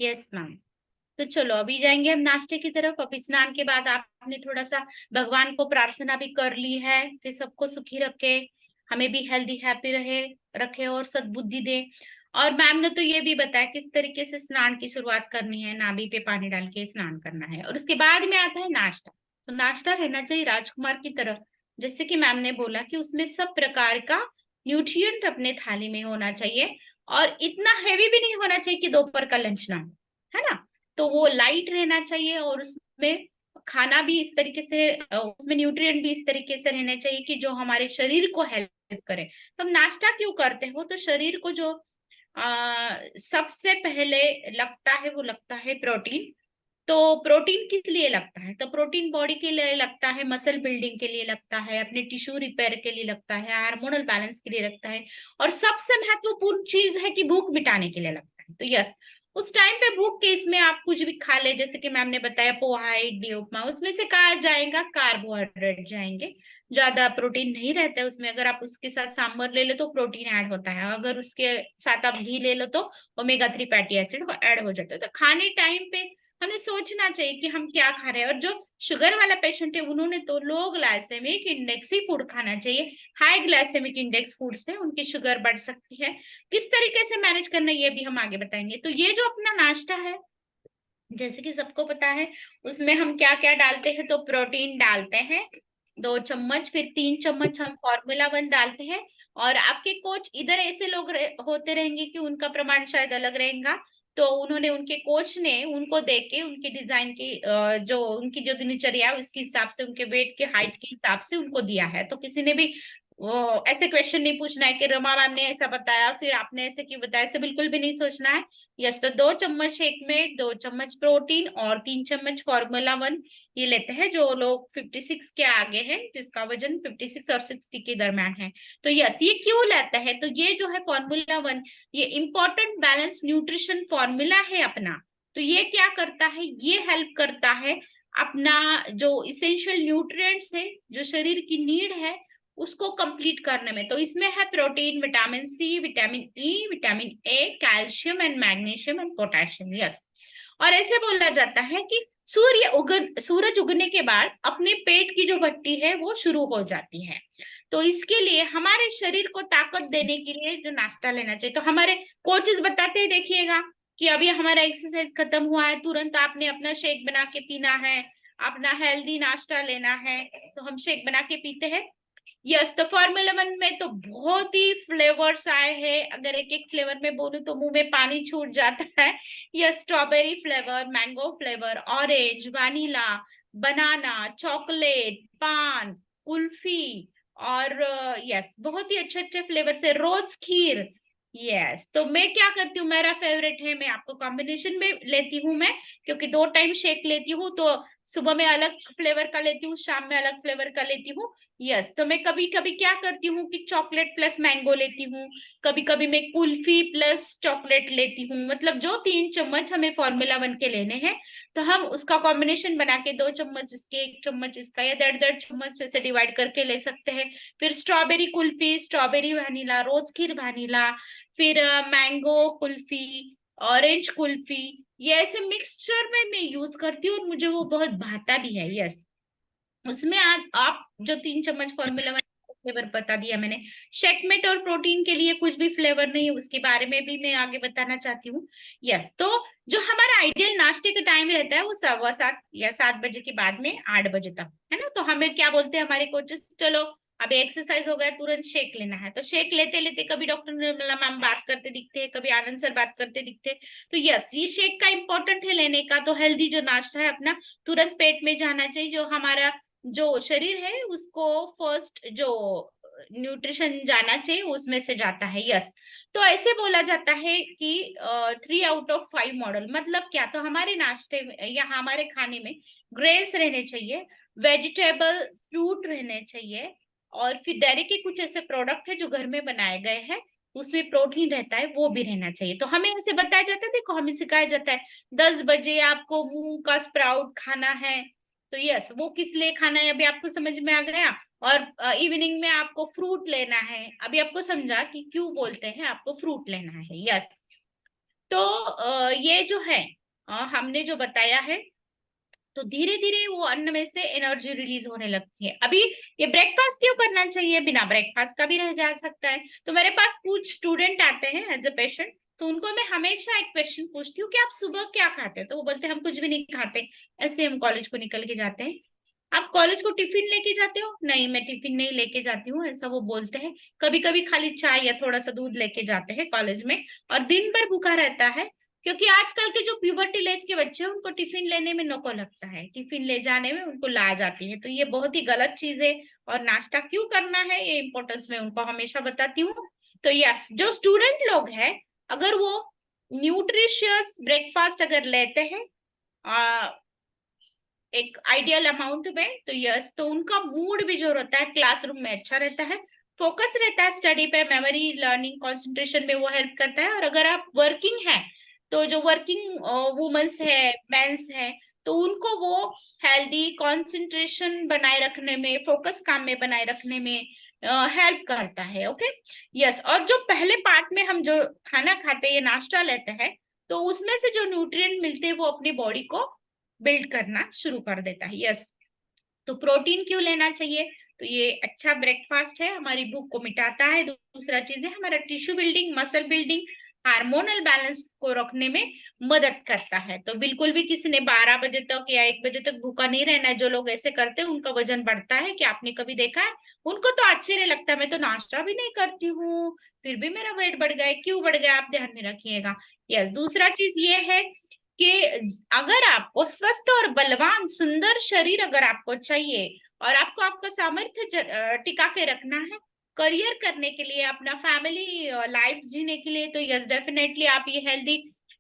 Yes ma'am. तो चलो अभी जाएंगे हम नाश्ते की तरफ। अभी स्नान के बाद आपने थोड़ा सा भगवान को प्रार्थना भी कर ली है कि सबको सुखी रखे, हमें भी हेल्दी हैप्पी रहे रखे और सद्बुद्धि दे। और मैम ने तो ये भी बताया किस तरीके से स्नान की शुरुआत करनी है, नाभि पे पानी डाल के स्नान करना है, और उसके बाद में आता है नाश्ता। तो नाश्ता रहना चाहिए राजकुमार की तरह, जैसे कि मैम ने बोला कि उसमें सब प्रकार का न्यूट्रिएंट अपने थाली में होना चाहिए, और इतना हैवी भी नहीं होना चाहिए कि दोपहर का लंच ना हो, है ना। तो वो लाइट रहना चाहिए, और उसमें खाना भी इस तरीके से उसमें न्यूट्रिएंट भी इस तरीके से रहने चाहिए कि जो हमारे शरीर को हेल्प करे। तो हम नाश्ता क्यों करते हो, तो शरीर को जो सबसे पहले लगता है वो लगता है प्रोटीन। तो प्रोटीन किस लिए लगता है, तो प्रोटीन बॉडी के लिए लगता है, मसल बिल्डिंग के लिए लगता है, अपने टिश्यू रिपेयर के लिए लगता है, हार्मोनल बैलेंस के लिए लगता है, और सबसे महत्वपूर्ण चीज है कि भूख मिटाने के लिए लगता है। तो यस, उस टाइम पे भूख के इसमें आप कुछ भी खा ले, जैसे कि मैम ने बताया पोहा इडली उपमा, उसमें से कहा जाएगा कार्बोहाइड्रेट जाएंगे, ज्यादा प्रोटीन नहीं रहता है उसमें। अगर आप उसके साथ सांभर ले लो तो प्रोटीन ऐड होता है, अगर उसके साथ आप घी ले लो तो ओमेगा 3 फैटी एसिड ऐड हो जाता है। तो खाने टाइम पे हमें सोचना चाहिए कि हम क्या खा रहे हैं। और जो शुगर वाला पेशेंट है उन्होंने तो लो ग्लाइसेमिक इंडेक्स ही फूड खाना चाहिए, हाई ग्लाइसेमिक इंडेक्स फूड से उनकी शुगर बढ़ सकती है। किस तरीके से मैनेज करना है ये भी हम आगे बताएंगे। तो ये जो अपना नाश्ता है, जैसे कि सबको पता है, उसमें हम क्या क्या डालते हैं, तो प्रोटीन डालते हैं 2 चम्मच, फिर 3 चम्मच हम फॉर्मूला 1 डालते हैं। और आपके कोच इधर ऐसे लोग होते रहेंगे कि उनका प्रमाण शायद अलग रहेगा, तो उन्होंने उनके कोच ने उनको देख के उनकी डिजाइन की जो उनकी जो दिनचर्या है उसके हिसाब से, उनके वेट के हाइट के हिसाब से उनको दिया है। तो किसी ने भी वो ऐसे क्वेश्चन नहीं पूछना है कि रमा मैम ने ऐसा बताया फिर आपने ऐसे क्यों बताया, ऐसे बिल्कुल भी नहीं सोचना है। यस, तो 2 चम्मच शेक में 2 चम्मच प्रोटीन और 3 चम्मच फॉर्मूला 1 ये लेते हैं जो लोग 56 के आगे हैं, जिसका वजन 56 और 60 के दरम्यान है। तो यस, ये क्यों लेता है, तो ये जो है फॉर्मूला 1 ये इंपॉर्टेंट बैलेंस न्यूट्रिशन फॉर्मूला है अपना। तो ये क्या करता है, ये हेल्प करता है अपना जो इसेंशियल न्यूट्रिएंट्स है, जो शरीर की नीड है उसको कंप्लीट करने में। तो इसमें है protein, vitamin C, vitamin E, vitamin A, calcium and magnesium and potassium. Yes, और ऐसे बोला जाता है कि सूरज उगने के बाद अपने पेट की जो भट्टी है वो शुरू हो जाती है। तो इसके लिए हमारे शरीर को ताकत देने के लिए जो नाश्ता लेना चाहिए, तो हमारे कोचेस बताते हैं, देखिएगा कि अभी हमारा एक्सरसाइज खत्म हुआ है, तुरंत आपने अपना शेक बना के पीना है, अपना हेल्दी नाश्ता लेना है, तो हम शेक बना के पीते हैं। यस, तो फॉर्मूला 1 में तो बहुत ही फ्लेवर्स आए हैं, अगर एक एक फ्लेवर में बोलूं तो मुंह में पानी छूट जाता है। Yes, strawberry flavour, mango flavour, orange, vanilla, banana, chocolate, paan, kulfi, और यस बहुत ही अच्छे अच्छे फ्लेवर से रोज खीर। यस, तो मैं क्या करती हूँ, मेरा फेवरेट है, मैं आपको कॉम्बिनेशन में लेती हूँ मैं, क्योंकि 2 टाइम शेक लेती हूँ, तो सुबह में अलग फ्लेवर का लेती हूँ, शाम में अलग फ्लेवर का लेती हूँ। यस, तो मैं कभी कभी क्या करती हूँ कि चॉकलेट प्लस मैंगो लेती हूँ, कभी कभी मैं कुल्फी प्लस चॉकलेट लेती हूँ, मतलब जो 3 चम्मच हमें फॉर्मूला 1 के लेने हैं, तो हम उसका कॉम्बिनेशन बना के 2 चम्मच इसके 1 चम्मच इसका या 1.5 1.5 चम्मच से डिवाइड करके ले सकते हैं। फिर स्ट्रॉबेरी कुल्फी, स्ट्रॉबेरी वनीला, रोज खीर वनीला, फिर मैंगो कुल्फी, ऑरेंज कुल्फी, ये ऐसे मिक्सचर में मैं यूज करती हूँ और मुझे वो बहुत भाता भी है। यस, उसमें आज आप जो 3 चम्मच फॉर्मूला 1 फ्लेवर बता दिया मैंने। शेकमेट और प्रोटीन के लिए कुछ भी फ्लेवर नहीं है, उसके बारे में भी मैं आगे बताना चाहती हूँ। यस, तो जो हमारा आइडियल नाश्ते का टाइम रहता है वो 7:15 या 7 बजे के बाद में 8 बजे तक, है ना। तो हमें क्या बोलते हैं हमारे कोचेस, चलो अभी एक्सरसाइज हो गया, तुरंत शेक लेना है। तो शेक लेते लेते कभी डॉक्टर निर्मला मैम बात करते दिखते हैं, कभी आनंद सर बात करते दिखते हैं। तो यस, ये शेक का इंपॉर्टेंट है लेने का। तो हेल्दी जो नाश्ता है अपना तुरंत पेट में जाना चाहिए, जो हमारा जो शरीर है उसको फर्स्ट जो न्यूट्रिशन जाना चाहिए उसमें से जाता है। यस, तो ऐसे बोला जाता है कि 3 आउट ऑफ 5 मॉडल मतलब क्या, तो हमारे नाश्ते में या हमारे खाने में ग्रेन्स रहने चाहिए, वेजिटेबल फ्रूट रहने चाहिए, और फिर डेयरी के कुछ ऐसे प्रोडक्ट है जो घर में बनाए गए हैं, उसमें प्रोटीन रहता है, वो भी रहना चाहिए। तो हमें ऐसे बताया जाता है, देखो हमें सिखाया जाता है 10 बजे आपको मूंग का स्प्राउट खाना है। तो यस, वो किस लिए खाना है अभी आपको समझ में आ गया। और इवनिंग में आपको फ्रूट लेना है, अभी आपको समझा कि क्यों बोलते हैं आपको फ्रूट लेना है। यस, तो ये जो है हमने जो बताया है, तो धीरे धीरे वो अन्न में से एनर्जी रिलीज होने लगती है। अभी ये ब्रेकफास्ट क्यों करना चाहिए, बिना ब्रेकफास्ट का भी रह जा सकता है। तो मेरे पास कुछ स्टूडेंट आते हैं एज ए पेशेंट, तो उनको मैं हमेशा एक क्वेश्चन पूछती हूँ कि आप सुबह क्या खाते हैं, तो वो बोलते हैं हम कुछ भी नहीं खाते, ऐसे हम कॉलेज को निकल के जाते हैं। आप कॉलेज को टिफिन लेके जाते हो, नहीं मैं टिफिन नहीं लेके जाती हूँ, ऐसा वो बोलते हैं। कभी कभी खाली चाय या थोड़ा सा दूध लेके जाते हैं कॉलेज में, और दिन भर भूखा रहता है। क्योंकि आजकल के जो प्यूबर्टी एज के बच्चे हैं उनको टिफिन लेने में नको लगता है, टिफिन ले जाने में उनको ला जाती है, तो ये बहुत ही गलत चीज है। और नाश्ता क्यों करना है ये इंपॉर्टेंस मैं उनको हमेशा बताती हूँ। तो यस, जो स्टूडेंट लोग हैं अगर वो न्यूट्रिशियस ब्रेकफास्ट अगर लेते हैं एक आइडियल अमाउंट में, तो यस, तो उनका मूड भी जो रहता है क्लासरूम में अच्छा रहता है, फोकस रहता है स्टडी पे, मेमोरी लर्निंग कंसंट्रेशन में वो हेल्प करता है। और अगर आप वर्किंग है, तो जो वर्किंग वुमेन्स है, मेंस है, तो उनको वो हेल्दी कंसंट्रेशन बनाए रखने में, फोकस काम में बनाए रखने में हेल्प करता है। Okay, yes. और जो पहले पार्ट में हम जो खाना खाते हैं, नाश्ता लेते हैं, तो उसमें से जो न्यूट्रिएंट मिलते हैं वो अपनी बॉडी को बिल्ड करना शुरू कर देता है। यस, तो प्रोटीन क्यों लेना चाहिए, तो ये अच्छा ब्रेकफास्ट है, हमारी भूख को मिटाता है। दूसरा चीज है हमारा tissue building, muscle building, hormonal balance को रखने में मदद करता है। तो बिल्कुल भी किसी ने 12 बजे तक या 1 बजे तक भूखा नहीं रहना है। जो लोग ऐसे करते हैं उनका वजन बढ़ता है, क्या आपने कभी देखा है। उनको तो आश्चर्य लगता है, मैं तो नाश्ता भी नहीं करती हूँ फिर भी मेरा वेट बढ़ गया है, क्यों बढ़ गया, आप ध्यान में रखिएगा। यस, दूसरा चीज ये है कि अगर आपको स्वस्थ और बलवान सुंदर शरीर अगर आपको चाहिए, और आपको आपका सामर्थ्य टिका के रखना है करियर करने के लिए, अपना फैमिली लाइफ जीने के लिए, तो यस डेफिनेटली आप ये हेल्दी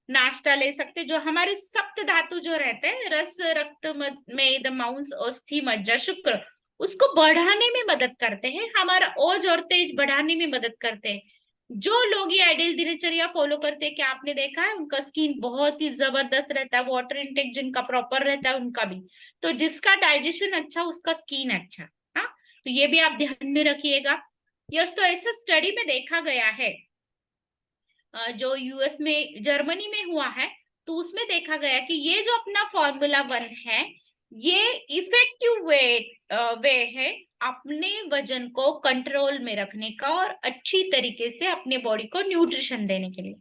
नाश्ता ले सकते हैं। जो हमारे सप्त धातु जो रहते हैं, रस, रक्त, मेद, मांस, अस्थि, मज्जा, शुक्र, उसको बढ़ाने में मदद करते हैं, हमारा ओज और तेज बढ़ाने में मदद करते हैं। जो लोग ये आइडियल दिनचर्या फॉलो करते हैं, क्या आपने देखा है उनका स्किन बहुत ही जबरदस्त रहता है, वाटर इनटेक जिनका प्रॉपर रहता है उनका भी, तो जिसका डाइजेशन अच्छा उसका स्किन अच्छा। हाँ, तो ये भी आप ध्यान में रखिएगा। यस, तो ऐसा स्टडी में देखा गया है जो यूएस में, जर्मनी में हुआ है, तो उसमें देखा गया कि ये जो अपना Formula 1 है, ये इफेक्टिव वे है अपने वजन को कंट्रोल में रखने का और अच्छी तरीके से अपने बॉडी को न्यूट्रिशन देने के लिए।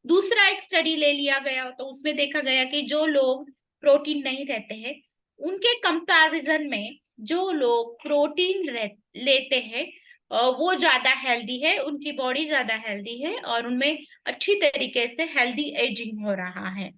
दूसरा एक स्टडी ले लिया गया, तो उसमें देखा गया कि जो लोग प्रोटीन नहीं रहते हैं उनके कंपैरिजन में जो लोग प्रोटीन लेते हैं वो ज्यादा हेल्दी है, उनकी बॉडी ज्यादा हेल्दी है और उनमें अच्छी तरीके से हेल्दी एजिंग हो रहा है।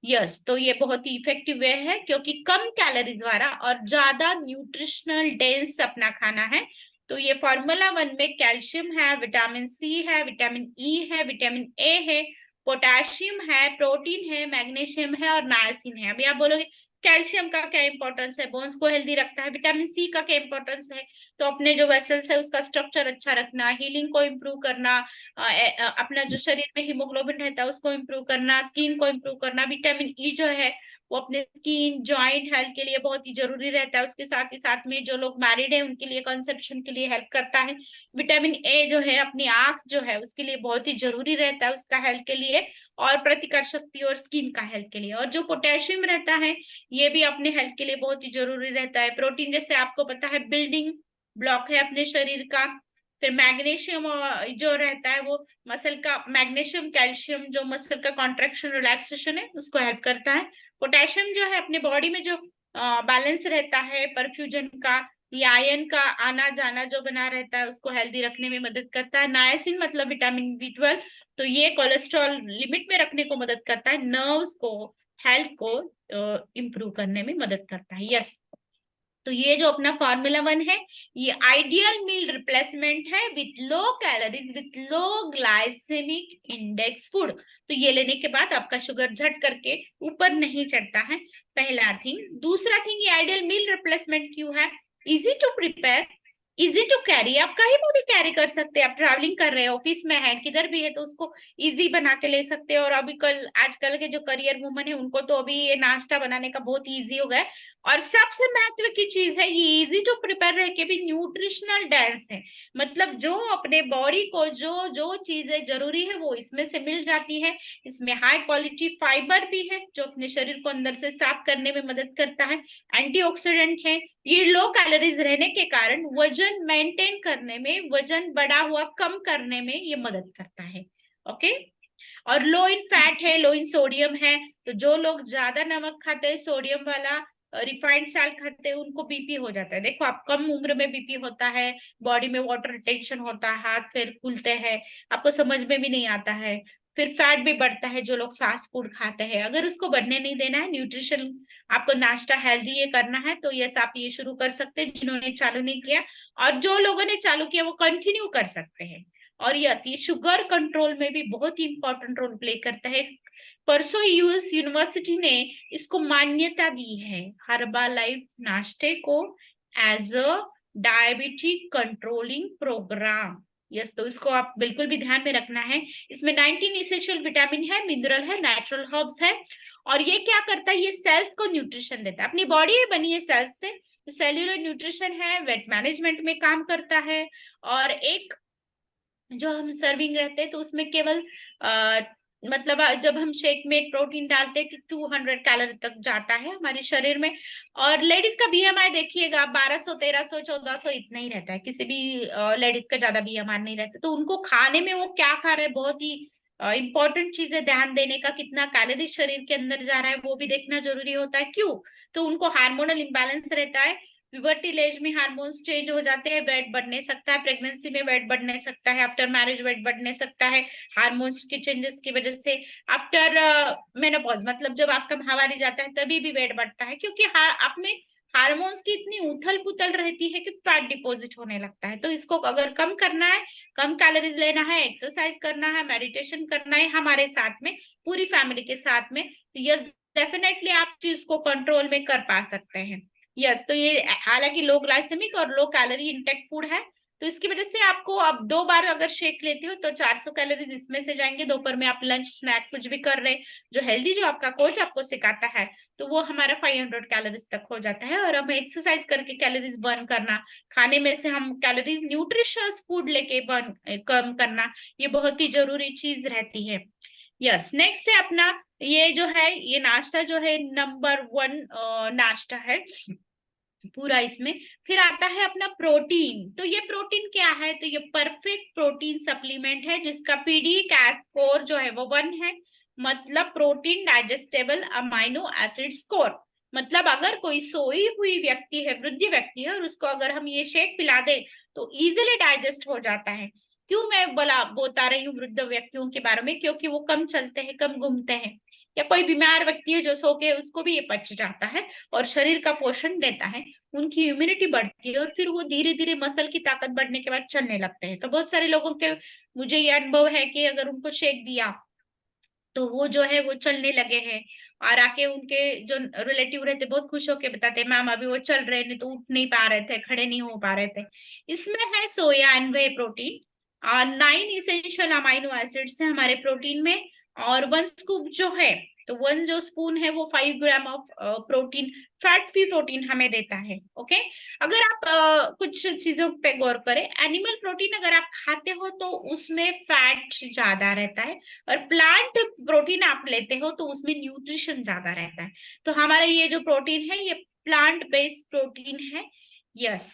यस, तो ये बहुत ही इफेक्टिव वे है क्योंकि कम कैलोरीज वाला और ज्यादा न्यूट्रिशनल डेंस अपना खाना है। तो ये Formula 1 में कैल्शियम है, विटामिन सी है, विटामिन ई है, विटामिन ए है, पोटेशियम है, प्रोटीन है, मैग्नीशियम है और नायसिन है। अभी आप बोलोगे कैल्शियम का क्या इंपॉर्टेंस है, बोन्स को हेल्दी रखता है, विटामिन सी का क्या इंपॉर्टेंस है, तो अपने जो वेसल्स है उसका स्ट्रक्चर अच्छा रखना, हीलिंग को इम्प्रूव करना, अपना जो शरीर में हीमोग्लोबिन रहता है उसको इम्प्रूव करना, स्किन को इम्प्रूव करना। विटामिन ई जो है वो अपने स्किन जॉइंट हेल्थ के लिए बहुत ही जरूरी रहता है। उसके साथ ही साथ में जो लोग मैरिड है उनके लिए कंसेप्शन के लिए हेल्प करता है। विटामिन ए जो है अपनी आंख जो है उसके लिए बहुत ही जरूरी रहता है, उसका हेल्थ के लिए, और प्रतिकार शक्ति और स्किन का हेल्थ के लिए। और जो पोटेशियम रहता है ये भी अपने हेल्थ के लिए बहुत ही जरूरी रहता है। प्रोटीन जैसे आपको पता है बिल्डिंग ब्लॉक है अपने शरीर का। फिर मैग्नीशियम जो रहता है वो मसल का, मैग्नीशियम कैल्शियम जो मसल का कॉन्ट्रेक्शन रिलैक्सेशन है उसको हेल्प करता है। पोटेशियम जो है अपने बॉडी में जो बैलेंस रहता है परफ्यूजन का, या आयन का आना जाना जो बना रहता है उसको हेल्दी रखने में मदद करता है। नायसिन मतलब विटामिन B12, तो ये कोलेस्ट्रॉल लिमिट में रखने को मदद करता है, नर्व्स को, हेल्थ को इम्प्रूव करने में मदद करता है। यस, तो ये जो अपना फार्मूला 1 है, ये आइडियल मील रिप्लेसमेंट है with low calories with low glycaemic index food. तो ये लेने के बाद आपका शुगर झट करके ऊपर नहीं चढ़ता है, पहला थिंग। दूसरा थिंग, ये आइडियल मील रिप्लेसमेंट क्यों है? Easy to prepare, easy to carry, आप कहीं पर भी कैरी कर सकते हैं। आप ट्रैवलिंग कर रहे हैं, ऑफिस में है, किधर भी है, तो उसको इजी बना के ले सकते हैं। और अभी कल आजकल के जो करियर वुमन है उनको तो अभी ये नाश्ता बनाने का बहुत इजी हो गया है। और सबसे महत्व की चीज है, ये इजी टू प्रिपेयर रह के भी न्यूट्रिशनल डेंस है। मतलब जो अपने बॉडी को जो जो चीजें जरूरी है वो इसमें से मिल जाती है। इसमें हाई क्वालिटी फाइबर भी है जो अपने शरीर को अंदर से साफ करने में मदद करता है, एंटीऑक्सीडेंट है। ये लो कैलोरीज रहने के कारण वजन मेंटेन करने में, वजन बढ़ा हुआ कम करने में ये मदद करता है। ओके, और लो इन फैट है, लो इन सोडियम है। तो जो लोग ज्यादा नमक खाते हैं, सोडियम वाला रिफाइंड साल्ट खाते हैं, उनको बीपी हो जाता है। देखो आप, कम उम्र में बीपी होता है, बॉडी में वाटर रिटेंशन होता है, हाथ पैर फूलते हैं, आपको समझ में भी नहीं आता है। फिर फैट भी बढ़ता है जो लोग फास्ट फूड खाते हैं। अगर उसको बढ़ने नहीं देना है, न्यूट्रिशन आपको नाश्ता हेल्दी ये करना है, तो यस आप ये शुरू कर सकते हैं जिन्होंने चालू नहीं किया। और जो लोगों ने चालू किया वो कंटिन्यू कर सकते हैं। और यस, ये शुगर कंट्रोल में भी बहुत ही इंपॉर्टेंट रोल प्ले करता है। परसों यूएस यूनिवर्सिटी ने इसको मान्यता दी है, हर्बा लाइफ नाश्ते को, as a diabetic controlling programme. Yes, तो इसको आप बिल्कुल भी ध्यान में रखना है। इसमें 19 इसेंशियल विटामिन है, मिनरल है, नेचुरल हर्ब्स है। और ये क्या करता है, ये सेल्स को न्यूट्रिशन देता है। अपनी बॉडी बनी है सेल्स से, तो सेल्यूलर न्यूट्रिशन है, वेट मैनेजमेंट में काम करता है। और एक जो हम सर्विंग रहते हैं तो उसमें केवल मतलब जब हम शेक में प्रोटीन डालते हैं तो 200 कैलोरी तक जाता है हमारे शरीर में। और लेडीज का बीएमआई देखिएगा 1200 1300 1400 इतना ही रहता है, किसी भी लेडीज का ज्यादा बीएमआई नहीं रहता। तो उनको खाने में वो क्या खा रहे हैं, बहुत ही इंपॉर्टेंट चीज है ध्यान देने का। कितना कैलोरी शरीर के अंदर जा रहा है वो भी देखना जरूरी होता है। क्यों? तो उनको हार्मोनल इम्बैलेंस रहता है, प्यूबर्टी एज में हार्मोन्स चेंज हो जाते हैं, वेट बढ़ने सकता है, प्रेगनेंसी में वेट बढ़ने सकता है, आफ्टर मैरिज वेट बढ़ने सकता है हार्मोन्स के चेंजेस की वजह से। आफ्टर मेनोपॉज मतलब जब आपका माहवारी जाता है तभी भी वेट बढ़ता है, क्योंकि आप में हार्मोन्स की इतनी उथल पुथल रहती है कि फैट डिपॉजिट होने लगता है। तो इसको अगर कम करना है, कम कैलोरीज लेना है, एक्सरसाइज करना है, मेडिटेशन करना है हमारे साथ में, पूरी फैमिली के साथ में, तो यस डेफिनेटली आप चीज को कंट्रोल में कर पा सकते हैं। यस, तो ये हालांकि लो ग्लाइसेमिक और लो कैलोरी इंटेक्ट फूड है, तो इसकी वजह से आपको अब 2 बार अगर शेक लेते हो तो 400 कैलोरीज इसमें से जाएंगे। दोपहर में आप लंच स्नैक कुछ भी कर रहे हैं, जो हेल्दी जो आपका कोच आपको सिखाता है, तो वो हमारा 500 कैलोरीज तक हो जाता है। और हमें एक्सरसाइज करके कैलोरीज बर्न करना, खाने में से हम कैलोरीज न्यूट्रिशियस फूड लेके बर्न कम करना, ये बहुत ही जरूरी चीज रहती है। यस, नेक्स्ट है अपना ये जो है, ये नाश्ता जो है नंबर 1 नाश्ता है पूरा इसमें। फिर आता है अपना प्रोटीन। तो ये प्रोटीन क्या है? तो ये परफेक्ट प्रोटीन सप्लीमेंट है जिसका पीडी कैट स्कोर जो है वो 1 है। मतलब protein digestible amino acid score. मतलब अगर कोई सोई हुई व्यक्ति है, वृद्ध व्यक्ति है, और उसको अगर हम ये शेक पिला दे तो इजिली डाइजेस्ट हो जाता है। क्यों मैं बता रही हूँ वृद्ध व्यक्तियों के बारे में? क्योंकि वो कम चलते हैं, कम घूमते हैं, या कोई बीमार व्यक्ति है जो सो के, उसको भी ये पच जाता है और शरीर का पोषण देता है, उनकी इम्यूनिटी बढ़ती है, और फिर वो धीरे धीरे मसल की ताकत बढ़ने के बाद चलने लगते हैं। तो बहुत सारे लोगों के, मुझे ये अनुभव है कि अगर उनको शेक दिया तो वो जो है वो चलने लगे हैं। और आके उनके जो रिलेटिव रहते बहुत खुश होके बताते हैं, मैम अभी वो चल रहे, नहीं तो उठ नहीं पा रहे थे, खड़े नहीं हो पा रहे थे। इसमें है soya and whey protein, 9 essential amino acids है हमारे प्रोटीन में। और 1 स्कूप जो है, तो 1 जो स्पून है वो 5 gram of protein, fat free protein हमें देता है। ओके, अगर आप कुछ चीजों पे गौर करें, एनिमल प्रोटीन अगर आप खाते हो तो उसमें फैट ज्यादा रहता है, और प्लांट प्रोटीन आप लेते हो तो उसमें न्यूट्रिशन ज्यादा रहता है। तो हमारा ये जो प्रोटीन है ये प्लांट बेस्ड प्रोटीन है। यस,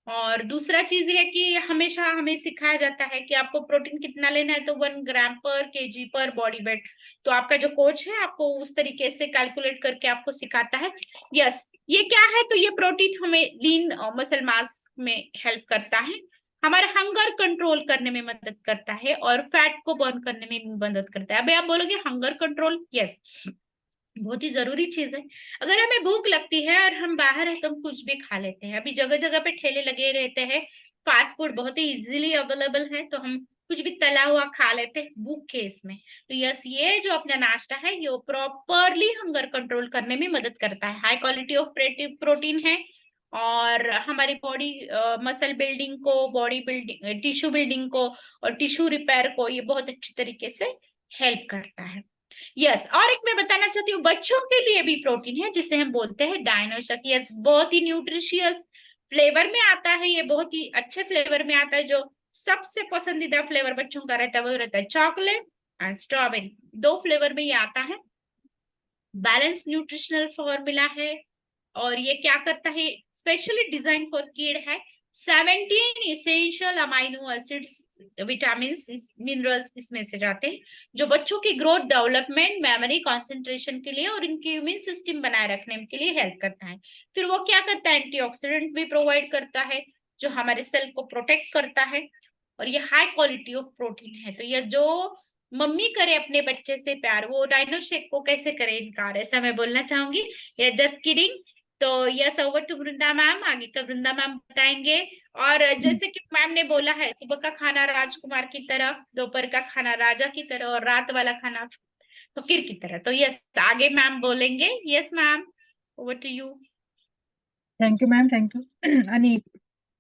और दूसरा चीज है कि हमेशा हमें सिखाया जाता है कि आपको प्रोटीन कितना लेना है, तो 1 ग्राम पर केजी पर बॉडी वेट। तो आपका जो कोच है आपको उस तरीके से कैलकुलेट करके आपको सिखाता है। यस, ये क्या है, तो ये प्रोटीन हमें लीन मसल मास में हेल्प करता है, हमारे हंगर कंट्रोल करने में मदद करता है और फैट को बर्न करने में भी मदद करता है। अभी आप बोलोगे हंगर कंट्रोल, यस, बहुत ही जरूरी चीज है। अगर हमें भूख लगती है और हम बाहर है तो हम कुछ भी खा लेते हैं। अभी जगह जगह पे ठेले लगे रहते हैं, फास्ट फूड बहुत ही इजीली अवेलेबल है, तो हम कुछ भी तला हुआ खा लेते हैं भूख के इसमें। तो यस, ये जो अपना नाश्ता है ये प्रॉपरली हंगर कंट्रोल करने में मदद करता है, हाई क्वालिटी ऑफ प्रोटीन है, और हमारी बॉडी मसल बिल्डिंग को, बॉडी बिल्डिंग, टिश्यू बिल्डिंग को और टिश्यू रिपेयर को ये बहुत अच्छी तरीके से हेल्प करता है। यस, और एक मैं बताना चाहती हूँ, बच्चों के लिए भी प्रोटीन है जिसे हम बोलते हैं डायनोशक। यस, बहुत ही न्यूट्रिशियस फ्लेवर में आता है, ये बहुत ही अच्छे फ्लेवर में आता है। जो सबसे पसंदीदा फ्लेवर बच्चों का रहता है वो रहता है चॉकलेट एंड स्ट्रॉबेरी, दो फ्लेवर में ये आता है। बैलेंस न्यूट्रिशनल फॉर्मूला है, और ये क्या करता है, स्पेशली डिजाइन फॉर किड है। 17 essential amino acids, vitamin, minerals इसमें से जाते हैं, जो बच्चों की ग्रोथ, डेवलपमेंट, मेमोरी, कंसंट्रेशन के लिए और इनके इम्यून सिस्टम बनाए रखने के लिए हेल्प करता है। फिर वो क्या करता है, एंटीऑक्सीडेंट भी प्रोवाइड करता है जो हमारे सेल को प्रोटेक्ट करता है, और ये हाई क्वालिटी ऑफ प्रोटीन है। तो ये जो मम्मी करे अपने बच्चे से प्यार, वो डाइनो शेक को कैसे करे इनकार, ऐसा मैं बोलना चाहूंगी। ये जस्ट किडिंग। तो yes, over to Vrinda ma'am, आगे का वृंदा मैम बताएंगे। और जैसे कि मैम ने बोला है, सुबह का खाना राजकुमार की तरह, दोपहर का खाना राजा की तरह, और रात वाला खाना फकीर की तरह। तो यस, आगे मैम बोलेंगे। Yes ma'am, over to you. Thank you ma'am, thank you. अनि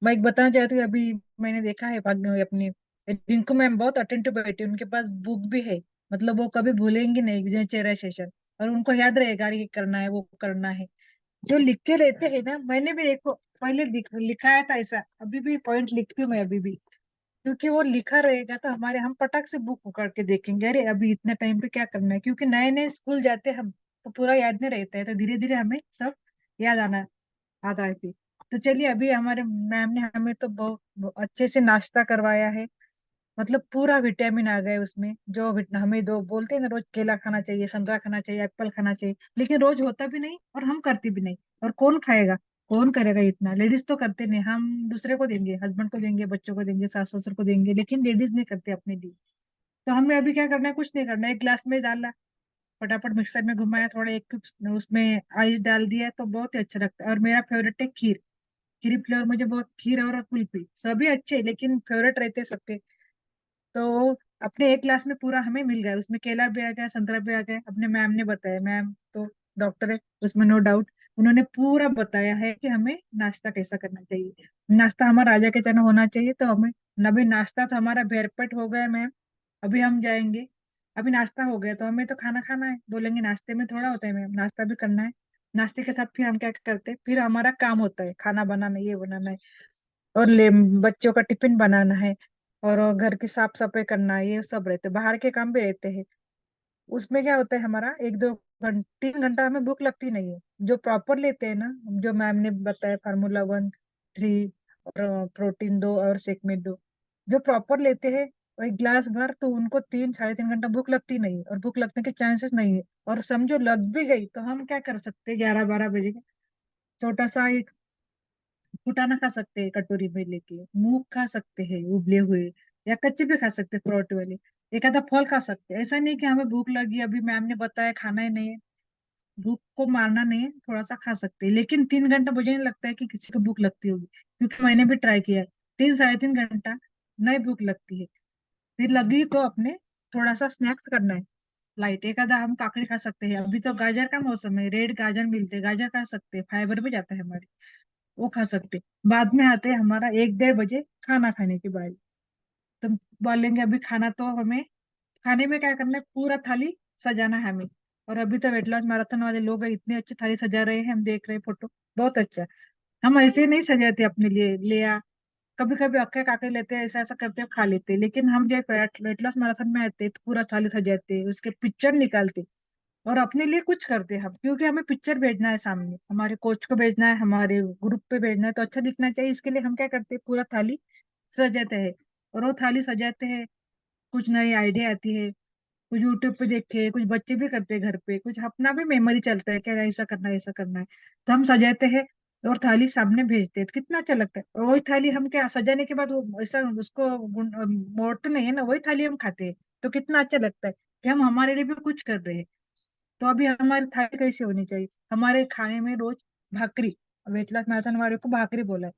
मैं एक बताना चाहती हूँ, अभी मैंने देखा है अपनी रिंकू मैम बहुत अटेंटिव बैठी, उनके पास बुक भी है। मतलब वो कभी भूलेंगी नहीं दिनचर्या सेशन, और उनको याद रहेगा ये करना है वो करना है। जो लिख के लेते हैं ना, मैंने भी देखो पहले लिखाया था ऐसा, अभी भी पॉइंट लिखती हूँ मैं अभी भी, क्योंकि वो लिखा रहेगा तो हमारे हम पटक से बुक पकड़ के देखेंगे, अरे अभी इतने टाइम पे क्या करना है, क्योंकि नए नए स्कूल जाते हम तो पूरा याद नहीं रहता है, तो धीरे धीरे हमें सब याद आना आता है फिर। तो चलिए, अभी हमारे मैम ने हमें तो बहुत अच्छे से नाश्ता करवाया है। मतलब पूरा विटामिन आ गए उसमें, जो हमें दो बोलते हैं ना, रोज केला खाना चाहिए, संतरा खाना चाहिए, एप्पल खाना चाहिए, लेकिन रोज होता भी नहीं और हम करते भी नहीं। और कौन खाएगा, कौन करेगा इतना, लेडीज तो करते नहीं, हम दूसरे को देंगे, हस्बैंड को देंगे, बच्चों को देंगे, सास ससुर को देंगे, लेकिन लेडीज नहीं करते अपने लिए। तो हमें अभी क्या करना है, कुछ नहीं करना है, एक गिलास में डाला, फटाफट मिक्सर में घुमाया, थोड़ा एक उसमें आइस डाल दिया, तो बहुत ही अच्छा लगता है। और मेरा फेवरेट है खीर, खीरी फ्लेवर मुझे बहुत, खीर और कुल्फी सभी अच्छे, लेकिन फेवरेट रहते हैं सबके। तो अपने एक क्लास में पूरा हमें मिल गया, उसमें केला भी आ गया, संतरा भी आ गया, अपने मैम ने बताया, मैम तो डॉक्टर है उसमें नो डाउट, उन्होंने पूरा बताया है कि हमें नाश्ता कैसा करना चाहिए। नाश्ता हमारा राजा के चना होना चाहिए, तो हमें नबी नाश्ता तो हमारा भरपेट हो गया मैम। अभी हम जाएंगे, अभी नाश्ता हो गया तो हमें तो खाना खाना है, बोलेंगे नाश्ते में थोड़ा होता है मैम, नाश्ता भी करना है। नाश्ते के साथ फिर हम क्या करते हैं, फिर हमारा काम होता है खाना बनाना, ये बनाना है, और बच्चों का टिफिन बनाना है, और घर की साफ सफाई करना है, ये सब रहते, बाहर के काम भी रहते हैं। उसमें क्या होता है, हमारा 1 2 घंटे 3 घंटा हमें भूख लगती नहीं है, जो प्रॉपर लेते हैं ना, जो मैम ने बताया, फार्मूला 1 3, और प्रोटीन 2 और सेकमेट 2, जो प्रॉपर लेते हैं वो एक गिलास भर, तो उनको 3 साढ़े 3 घंटा भूख लगती नहीं है, और भूख लगने के चांसेस नहीं है। और समझो लग भी गई तो हम क्या कर सकते हैं, 11 12 बजे छोटा सा एक फुटाना खा सकते हैं, कटोरी में लेके मूंग खा सकते हैं उबले हुए, या कच्चे भी खा सकते हैं प्रोटीन वाले, एक आधा फल खा सकते हैं। ऐसा नहीं कि हमें भूख लगी, अभी मैम ने बताया खाना ही नहीं है, भूख को मारना नहीं है, थोड़ा सा खा सकते हैं, लेकिन 3 घंटा मुझे नहीं लगता है कि किसी को भूख लगती होगी, क्योंकि मैंने भी ट्राई किया है, 3 साढ़े 3 घंटा नहीं भूख लगती है। फिर लगी तो अपने थोड़ा सा स्नैक्स करना है लाइट, एक आधा हम काकड़ी खा सकते हैं, अभी तो गाजर का मौसम है, रेड गाजर मिलते हैं, गाजर खा सकते हैं, फाइबर भी जाता है हमारे, वो खा सकते। बाद में आते हैं हमारा 1 1 2 बजे खाना खाने की बारी, तो बोलेंगे अभी खाना तो हमें, खाने में क्या करना है, पूरा थाली सजाना है हमें। और अभी तो वेट लॉस मैराथन वाले लोग हैं, इतने अच्छे थाली सजा रहे हैं, हम देख रहे हैं फोटो, बहुत अच्छा। हम ऐसे नहीं सजाते अपने लिए, लिया कभी कभी अक्के काके लेते हैं, ऐसा ऐसा करते हैं, खा लेते हैं, लेकिन हम जब वेट लॉस मैराथन में आते हैं तो पूरा थाली सजाते हैं, उसके पिक्चर निकालते, और अपने लिए कुछ करते हैं हम, क्योंकि हमें पिक्चर भेजना है सामने, हमारे कोच को भेजना है, हमारे ग्रुप पे भेजना है, तो अच्छा दिखना चाहिए। इसके लिए हम क्या करते हैं, पूरा थाली सजाते हैं। और वो थाली सजाते हैं, कुछ नई आइडिया आती है, कुछ यूट्यूब पे देख के, कुछ बच्चे भी करते हैं घर पे, कुछ अपना भी मेमोरी चलता है, क्या ऐसा करना है ऐसा करना है, तो हम सजाते हैं और थाली सामने भेजते हैं, तो कितना अच्छा लगता है। और वही थाली हम क्या सजाने के बाद वो ऐसा उसको मोड़ते नहीं है ना, वही थाली हम खाते हैं, तो कितना अच्छा लगता है कि हम हमारे लिए भी कुछ कर रहे हैं। तो अभी हमारी थाली कैसी होनी चाहिए, हमारे खाने में रोज भाकरी, वेट लॉस मैराथन वाले को भाकरी बोला है।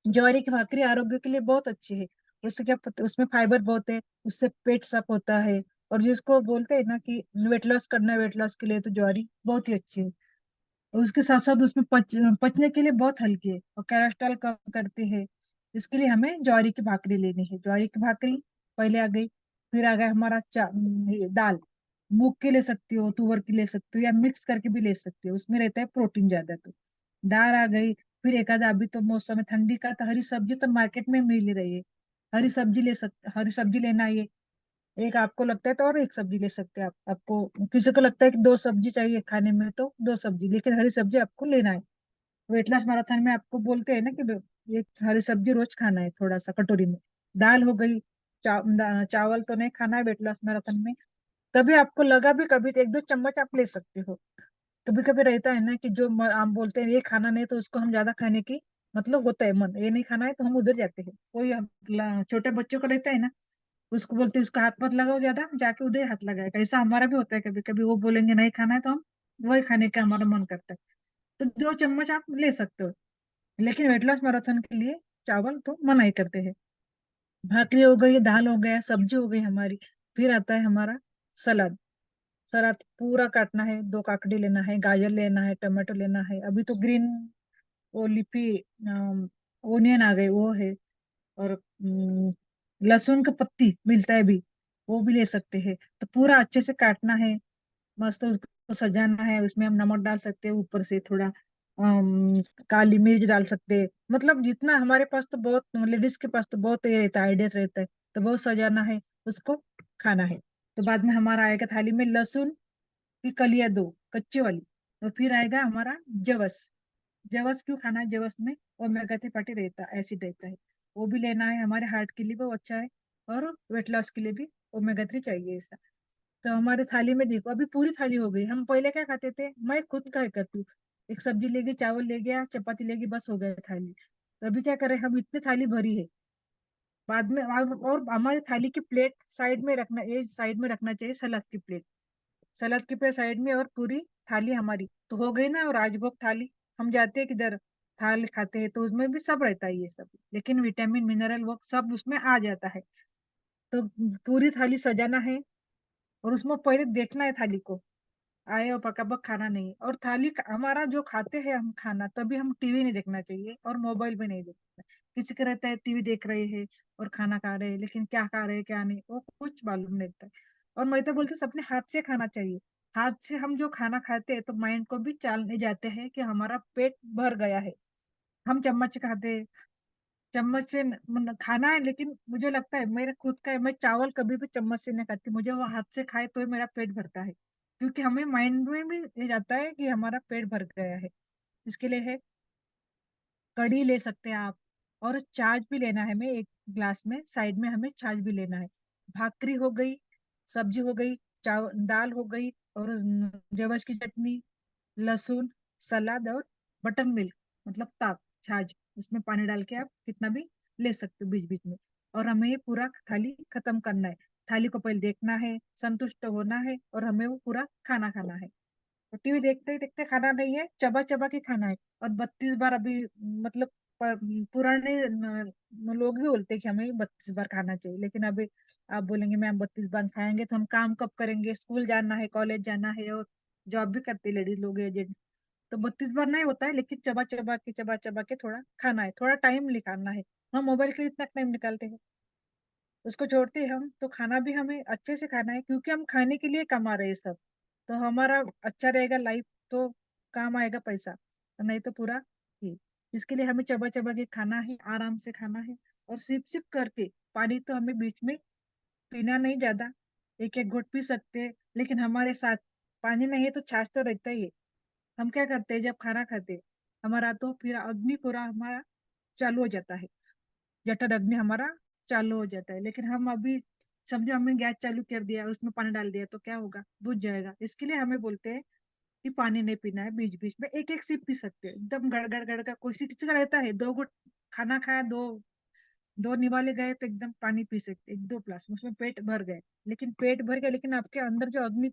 ज्वारी की भाकरी आरोग्य के लिए बहुत अच्छी है। उससे क्या उसमें फाइबर बहुत है, उससे पेट साफ होता है। और जिसको बोलते हैं ना कि वेट लॉस करना है, वेट लॉस के लिए तो ज्वारी बहुत ही अच्छी है। और उसके साथ साथ उसमें पचने के लिए बहुत हल्की है और कोलेस्ट्रॉल कम करती है। इसके लिए हमें ज्वारी की भाकरी लेनी है। ज्वारी की भाकरी पहले आ गई। फिर आ गया हमारा ये दाल, मूंग की ले सकती हो, तुअर की ले सकती हो, या मिक्स करके भी ले सकती हो, उसमें रहता है प्रोटीन ज्यादा। तो दाल आ गई। फिर एक आधा, अभी तो मौसम है ठंडी का, तो हरी सब्जी तो मार्केट में मिल ही रही है। हरी सब्जी लेना है। एक आपको लगता है तो और एक सब्जी ले सकते हैं आप। आपको किसी को लगता है कि दो सब्जी चाहिए खाने में, तो दो सब्जी, लेकिन हरी सब्जी आपको लेना है। वेट लॉस मैराथन में आपको बोलते हैं ना कि ये हरी सब्जी रोज खाना है, थोड़ा सा कटोरी में। दाल हो गई। चावल तो नहीं खाना है वेट लॉस मैराथन में। तभी आपको लगा भी कभी, तो एक दो चम्मच आप ले सकते हो। कभी कभी रहता है ना कि जो हम बोलते हैं ये खाना नहीं, तो उसको हम ज्यादा खाने की मतलब होता है मन, ये नहीं खाना है तो हम उधर जाते हैं। कोई छोटे बच्चों को रहता है ना, उसको बोलते हैं उसका हाथ मत लगाओ ज्यादा, जाके उधर हाथ लगाएगा। ऐसा हमारा भी होता है, कभी कभी वो बोलेंगे नहीं खाना है तो हम वही खाने का हमारा मन करता है। तो दो चम्मच आप ले सकते हो। लेकिन वेट लॉस मैराथन के लिए चावल तो मना ही करते हैं। भाकरी हो गई, दाल हो गया, सब्जी हो गई हमारी। फिर आता है हमारा सलाद। सलाद पूरा काटना है, दो काकड़ी लेना है, गाजर लेना है, टमाटो लेना है। अभी तो ग्रीन वो लिपी ओनियन आ गए, वो है। और लहसुन का पत्ती मिलता है भी, वो भी ले सकते हैं। तो पूरा अच्छे से काटना है, मस्त उसको सजाना है। उसमें हम नमक डाल सकते हैं, ऊपर से थोड़ा काली मिर्च डाल सकते हैं। मतलब जितना हमारे पास तो बहुत, लेडीज के पास तो बहुत ये रहता है, आइडियाज रहता है। तो बहुत सजाना है, उसको खाना है। तो बाद में हमारा आएगा थाली में लहसुन की कलियां, दो कच्ची वाली। और फिर आएगा हमारा जवस। जवस क्यों खाना है, जवस में ओमेगा 3 फैटी रहता है, एसिड रहता है। वो भी लेना है, हमारे हार्ट के लिए वो अच्छा है। और वेट लॉस के लिए भी ओमेगा 3 चाहिए ऐसा। तो हमारे थाली में देखो, अभी पूरी थाली हो गई। हम पहले क्या खाते थे, मैं खुद क्या करती हूँ, एक सब्जी ले गई, चावल ले गया, चपाती ले गई, बस हो गया थाली। तो अभी क्या करें हम, इतनी थाली भरी है। बाद में और हमारी थाली की प्लेट साइड में रखना, ये साइड में रखना चाहिए सलाद की प्लेट। सलाद की प्लेट साइड में, और पूरी थाली हमारी तो हो गई ना। और राजभोग थाली, हम जाते हैं किधर, थाल खाते हैं तो उसमें भी सब रहता है ये सब, लेकिन विटामिन मिनरल वो सब उसमें आ जाता है। तो पूरी थाली सजाना है। और उसमें पहले देखना है थाली को, आए और पका पक खाना नहीं। और हमारा जो खाते हैं हम खाना, तभी हम टीवी नहीं देखना चाहिए और मोबाइल भी नहीं देखना। किसी का रहता है टीवी देख रहे हैं और खाना खा रहे हैं, लेकिन क्या खा रहे हैं क्या नहीं वो कुछ मालूम नहीं रहता है। और मैं तो बोलती हूँ अपने हाथ से खाना चाहिए। हाथ से हम जो खाना खाते हैं तो माइंड को भी चालने जाते हैं कि हमारा पेट भर गया है। हम चम्मच से खाते हैं, चम्मच से खाना है, लेकिन मुझे लगता है मेरा खुद का है, मैं चावल कभी भी चम्मच से नहीं खाती, मुझे वो हाथ से खाए तो ही मेरा पेट भरता है। क्योंकि हमें माइंड में भी ये जाता है कि हमारा पेट भर गया है। इसके लिए है, कढ़ी ले सकते हैं आप। और छाछ भी लेना है, हमें एक ग्लास में साइड में हमें छाछ भी लेना है। भाकरी हो गई, सब्जी हो गई, चावल दाल हो गई, और जवस की चटनी, लहसुन, सलाद, और बटर मिल्क, मतलब ताक, छाछ। उसमें पानी डाल के आप कितना भी ले सकते हो बीच बीच में। और हमें ये पूरा थाली खत्म करना है। थाली को पहले देखना है, संतुष्ट होना है, और हमें वो पूरा खाना खाना है। तो टीवी देखते ही देखते खाना नहीं है, चबा चबा के खाना है। और 32 बार अभी, मतलब पुराने लोग भी बोलते हैं कि हमें 32 बार खाना चाहिए, लेकिन अभी आप बोलेंगे मैम 32 बार खाएंगे तो हम काम कब करेंगे, स्कूल जाना है, कॉलेज जाना है, और जॉब भी करते लेडीज लोग, एजेंट। तो 32 बार नहीं होता है, लेकिन चबा चबा के थोड़ा खाना है, थोड़ा टाइम निकालना है। हम मोबाइल के लिए इतना टाइम निकालते हैं, उसको छोड़ते हैं हम, तो खाना भी हमें अच्छे से खाना है, क्योंकि हम खाने के लिए कमा रहे हैं सब। तो हमारा अच्छा रहेगा लाइफ, तो काम आएगा पैसा, और नहीं तो पूरा ही। इसके लिए हमें चबा चबा के खाना है, आराम से खाना है। और सिप सिप करके, पानी तो हमें बीच में पीना नहीं ज्यादा, एक एक घुट पी सकते हैं, लेकिन हमारे साथ पानी नहीं है तो छाछ तो रहता ही है। हम क्या करते हैं जब खाना खाते हैं, हमारा तो फिर अग्नि पूरा हमारा चालू हो जाता है, जठर अग्नि हमारा चालू हो जाता है। लेकिन हम अभी समझो हमने गैस चालू कर दिया, उसमें पानी डाल दिया तो क्या होगा, बुझ जाएगा। इसके लिए हमें बोलते हैं कि पानी नहीं पीना है, बीच बीच में एक एक सिप पी सकते हैं, एकदम गड़गड़ गड़ का। कोई सी किसी का रहता है 2 घुट खाना खाया, दो दो निवाले गए तो एकदम पानी पी सकते, 1-2 ग्लास उसमें पेट भर गए। लेकिन पेट भर गया, लेकिन आपके अंदर जो अग्नि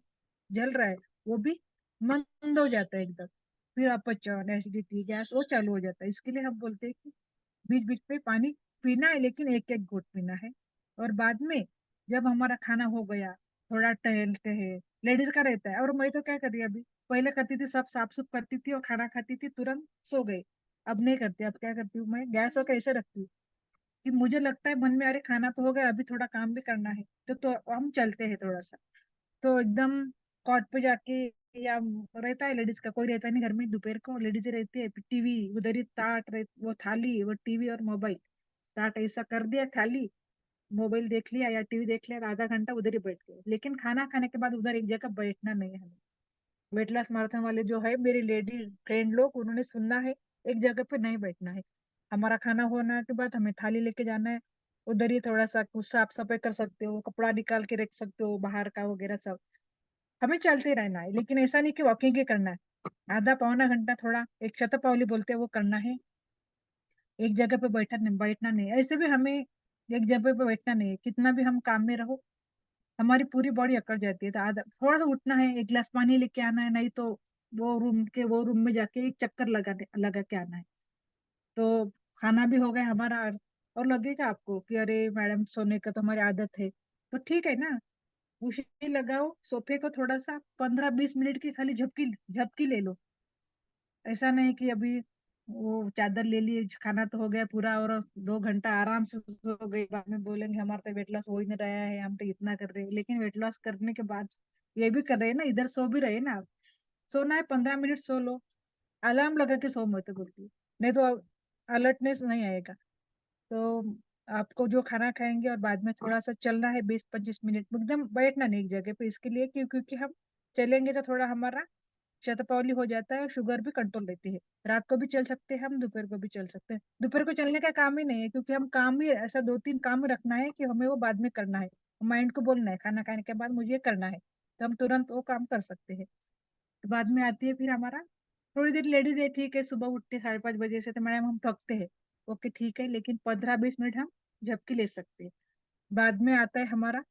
जल रहा है वो भी मंद हो जाता है एकदम। फिर अपचन, एसिडिटी, गैस वो चालू हो जाता है। इसके लिए हम बोलते हैं कि बीच बीच में पानी पीना है, लेकिन एक एक घूंट पीना है। और बाद में जब हमारा खाना हो गया, थोड़ा टहलते हैं, लेडीज का रहता है। और मैं तो क्या कर रही अभी, पहले करती थी सब साफ सुफ करती थी और खाना खाती थी तुरंत सो गई। अब नहीं करती। अब क्या करती हूँ मैं, गैस को कैसे रखती हूँ कि मुझे लगता है मन में, अरे खाना तो हो गया, अभी थोड़ा काम भी करना है, तो हम चलते हैं थोड़ा सा। तो एकदम कॉट पे जाके, या रहता है लेडीज का, कोई रहता नहीं घर में, दोपहर को लेडीज रहती है, टीवी उधर ही, वो थाली, वो टीवी और मोबाइल, टाट ऐसा कर दिया थाली, मोबाइल देख लिया या टीवी देख लिया, आधा घंटा उधर ही बैठ गए। लेकिन खाना खाने के बाद उधर एक जगह बैठना नहीं है हमें। वेट लॉस मैराथन वाले जो है मेरी लेडी फ्रेंड लोग, उन्होंने सुनना है, एक जगह पे नहीं बैठना है। हमारा खाना होने के बाद हमें थाली लेके जाना है, उधर ही थोड़ा सा कुछ साफ सफाई कर सकते हो, कपड़ा निकाल के रख सकते हो बाहर का वगैरह सब। हमें चलते रहना है, लेकिन ऐसा नहीं कि वॉकिंग ही करना है। आधा पौना घंटा थोड़ा एक शतपावली बोलते हैं वो करना है। एक जगह पे बैठना नहीं है। ऐसे भी हमें एक जगह पे बैठना नहीं है, कितना भी हम काम में रहो, हमारी पूरी बॉडी अकड़ जाती है। तो आधा थोड़ा सा उठना है, एक गिलास पानी लेके आना है, नहीं तो वो रूम में जाके एक चक्कर लगा के आना है। तो खाना भी हो गया हमारा। और लगेगा आपको कि अरे मैडम सोने का तो हमारी आदत है, तो ठीक है ना, उसी लगाओ सोफे को, थोड़ा सा 15-20 मिनट की खाली झपकी झपकी ले लो। ऐसा नहीं कि अभी वो चादर ले लिए, खाना तो हो गया पूरा और 2 घंटा आराम से सो गए, बाद में बोलेंगे हमारा तो वेट लॉस हो ही नहीं रहा है, हम तो इतना कर रहे हैं। लेकिन वेट लॉस करने के बाद ये भी कर रहे हैं ना, इधर सो भी रहे हैं ना आप। सोना है 15 मिनट सो लो, अलार्म लगा के सो मत बोलती हूँ, नहीं तो अलर्टनेस नहीं आएगा। तो आपको जो खाना खाएंगे और बाद में थोड़ा सा चलना है 20-25 मिनट, एकदम बैठना नहीं एक जगह पे। इसके लिए क्योंकि हम चलेंगे तो थोड़ा हमारा शतपावली हो जाता है और शुगर भी कंट्रोल रहती है। रात को भी चल सकते हैं हम, दोपहर को भी चल सकते हैं। दोपहर को चलने का काम ही नहीं है, क्योंकि हम काम ही ऐसा 2-3 काम रखना है कि हमें वो बाद में करना है। माइंड को बोलना है खाना खाने के बाद मुझे ये करना है, तो हम तुरंत वो काम कर सकते हैं। तो बाद में आती है फिर हमारा, थोड़ी देर लेडीज है, ठीक है, सुबह उठते 5:30 बजे से तो मैडम हम थकते हैं, ओके ठीक है, लेकिन 15-20 मिनट हम झपकी ले सकते हैं। बाद में आता है हमारा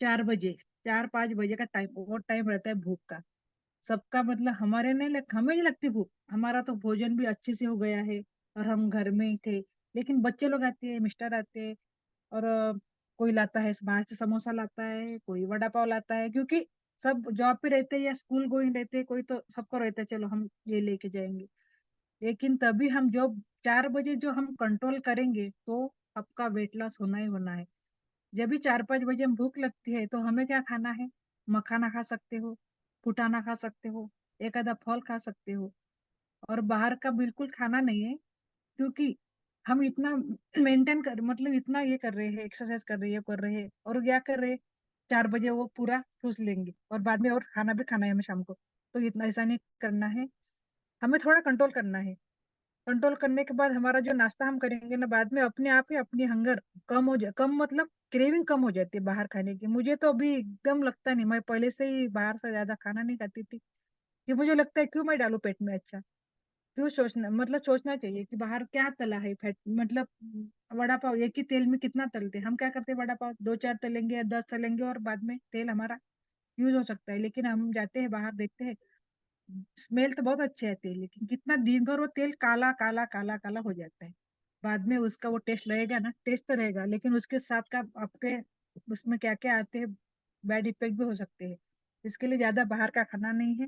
4 बजे, 4-5 बजे का टाइम, वो टाइम रहता है भूख का। सबका मतलब हमें नहीं लगती भूख, हमारा तो भोजन भी अच्छे से हो गया है और हम घर में ही थे। लेकिन बच्चे लोग आते हैं, मिस्टर आते हैं, और कोई लाता है बाहर से, समोसा लाता है, कोई वड़ा पाव लाता है, क्योंकि सब जॉब पे रहते हैं या स्कूल गोइंग रहते हैं, कोई तो सबको रहता है चलो हम ये लेके जाएंगे। लेकिन तभी हम जो 4 बजे जो हम कंट्रोल करेंगे तो आपका वेट लॉस होना ही होना है। जब भी 4-5 बजे हम भूख लगती है तो हमें क्या खाना है, मखाना खा सकते हो, फुटाना खा सकते हो, एक आधा फल खा सकते हो। और बाहर का बिल्कुल खाना नहीं है, क्योंकि हम इतना मेंटेन कर, मतलब इतना ये कर रहे हैं, एक्सरसाइज कर रहे हैं, कर रहे हैं, और क्या कर रहे हैं, 4 बजे वो पूरा ठूस लेंगे और बाद में और खाना भी खाना है हमें शाम को। तो इतना ऐसा नहीं करना है, हमें थोड़ा कंट्रोल करना है। कंट्रोल करने के बाद हमारा जो नाश्ता हम करेंगे ना, बाद में अपने आप ही अपनी हंगर कम मतलब क्रेविंग कम हो जाती है बाहर खाने की। मुझे तो अभी एकदम लगता नहीं, मैं पहले से ही बाहर से ज्यादा खाना नहीं खाती थी, कि मुझे लगता है क्यों मैं डालू पेट में, अच्छा क्यों सोचना, मतलब सोचना चाहिए कि बाहर क्या तला है, फैट मतलब वड़ा पाव एक ही तेल में कितना तलते हैं। हम क्या करते हैं, वड़ा पाव 2-4 तलेंगे या 10 तलेंगे और बाद में तेल हमारा यूज हो सकता है। लेकिन हम जाते हैं बाहर, देखते हैं स्मेल तो बहुत अच्छे है तेल, लेकिन कितना दिन भर वो तेल काला काला काला काला हो जाता है। बाद में उसका वो टेस्ट रहेगा ना, टेस्ट तो रहेगा, लेकिन उसके साथ का आपके उसमें क्या क्या आते हैं, बैड इफेक्ट भी हो सकते हैं। इसके लिए ज्यादा बाहर का खाना नहीं है।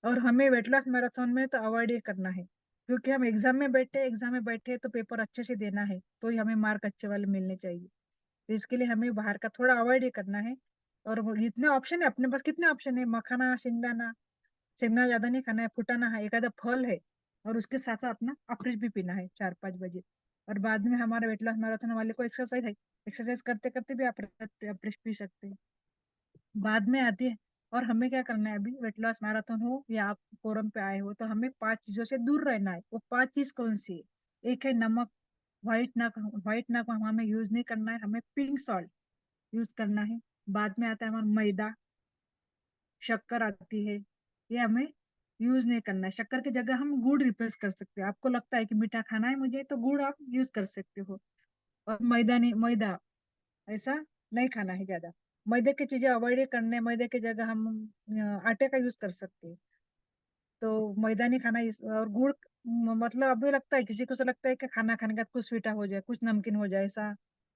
और हमें वेट लॉस मैराथन में तो अवॉइड ही करना है, क्योंकि हम एग्जाम में बैठे तो पेपर अच्छे से देना है, तो ही हमें मार्क अच्छे वाले मिलने चाहिए। तो इसके लिए हमें बाहर का थोड़ा अवॉइड ही करना है। और इतने ऑप्शन है अपने पास, कितने ऑप्शन है, मखाना, शेंगदाना, सेवना ज्यादा नहीं खाना है, फुटाना है, एक आधा फल है, और उसके साथ साथ अपना अफरेज भी पीना है 4-5 बजे। और बाद में हमारा वेट लॉस मैराथन वाले को एक्सरसाइज है, एक्सरसाइज करते करते भी आप अफरेज पी सकते हैं। बाद में आती है और हमें क्या करना है, अभी वेट लॉस मैराथन हो या आप फोरम पे आए हो, तो हमें 5 चीजों से दूर रहना है। वो 5 चीज कौन सी है? एक है नमक, व्हाइट नमक हमें यूज नहीं करना है, हमें पिंक सॉल्ट यूज करना है। बाद में आता है हमारा मैदा, शक्कर आती है, ये हमें यूज नहीं करना है। शक्कर की जगह हम गुड़ रिप्लेस कर सकते हैं। आपको लगता है कि मीठा खाना है मुझे, तो गुड़ आप यूज कर सकते हो। और मैदा नहीं, मैदा ऐसा नहीं खाना है ज्यादा। मैदे की चीजें अवॉइड करने, मैदे की जगह हम आटे का यूज कर सकते हैं। तो मैदा नहीं खाना और गुड़ मतलब अभी लगता है किसी को से लगता है कि खाना खाने के बाद कुछ मीठा हो जाए, कुछ नमकीन हो जाए, ऐसा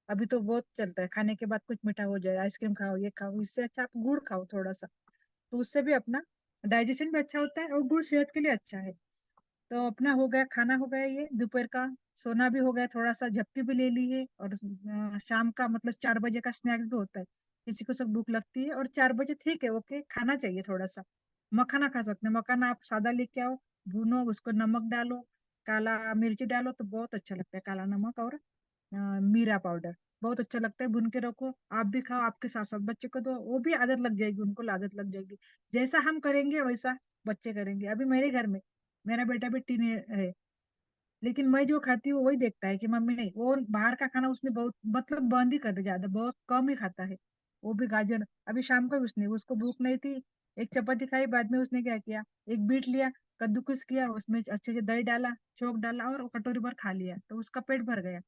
अभी तो बहुत चलता है, खाने के बाद कुछ मीठा हो जाए, आइसक्रीम खाओ, ये खाओ। इससे अच्छा आप गुड़ खाओ थोड़ा सा, तो उससे भी अपना डाइजेशन भी अच्छा होता है और गुड़ सेहत के लिए अच्छा है। तो अपना हो गया, खाना हो गया ये दोपहर का, सोना भी हो गया, थोड़ा सा झपकी भी ले ली है। और शाम का मतलब 4 बजे का स्नैक्स भी होता है। किसी को सब भूख लगती है और 4 बजे ठीक है, ओके, खाना चाहिए थोड़ा सा। मखाना खा सकते हैं, मखाना आप सादा लेके आओ, भूनो, उसको नमक डालो, काला मिर्ची डालो, तो बहुत अच्छा लगता है। काला नमक और मीरा पाउडर बहुत अच्छा लगता है। भून के रखो, आप भी खाओ, आपके साथ साथ बच्चे को दो, वो भी आदत लग जाएगी, उनको आदत लग जाएगी। जैसा हम करेंगे वैसा बच्चे करेंगे। अभी मेरे घर में मेरा बेटा भी टीन है, लेकिन मैं जो खाती हूँ वही देखता है कि मम्मी नहीं, वो बाहर का खाना उसने बहुत मतलब बंद ही कर दिया, ज्यादा बहुत कम ही खाता है। वो भी गाजर, अभी शाम को भी उसने, उसको भूख नहीं थी, एक चपाती खाई, बाद में उसने क्या किया, एक बीट लिया, कद्दूकस किया, उसमें अच्छे से दही डाला, चौक डाला और वो कटोरी भर खा लिया, तो उसका पेट भर गया।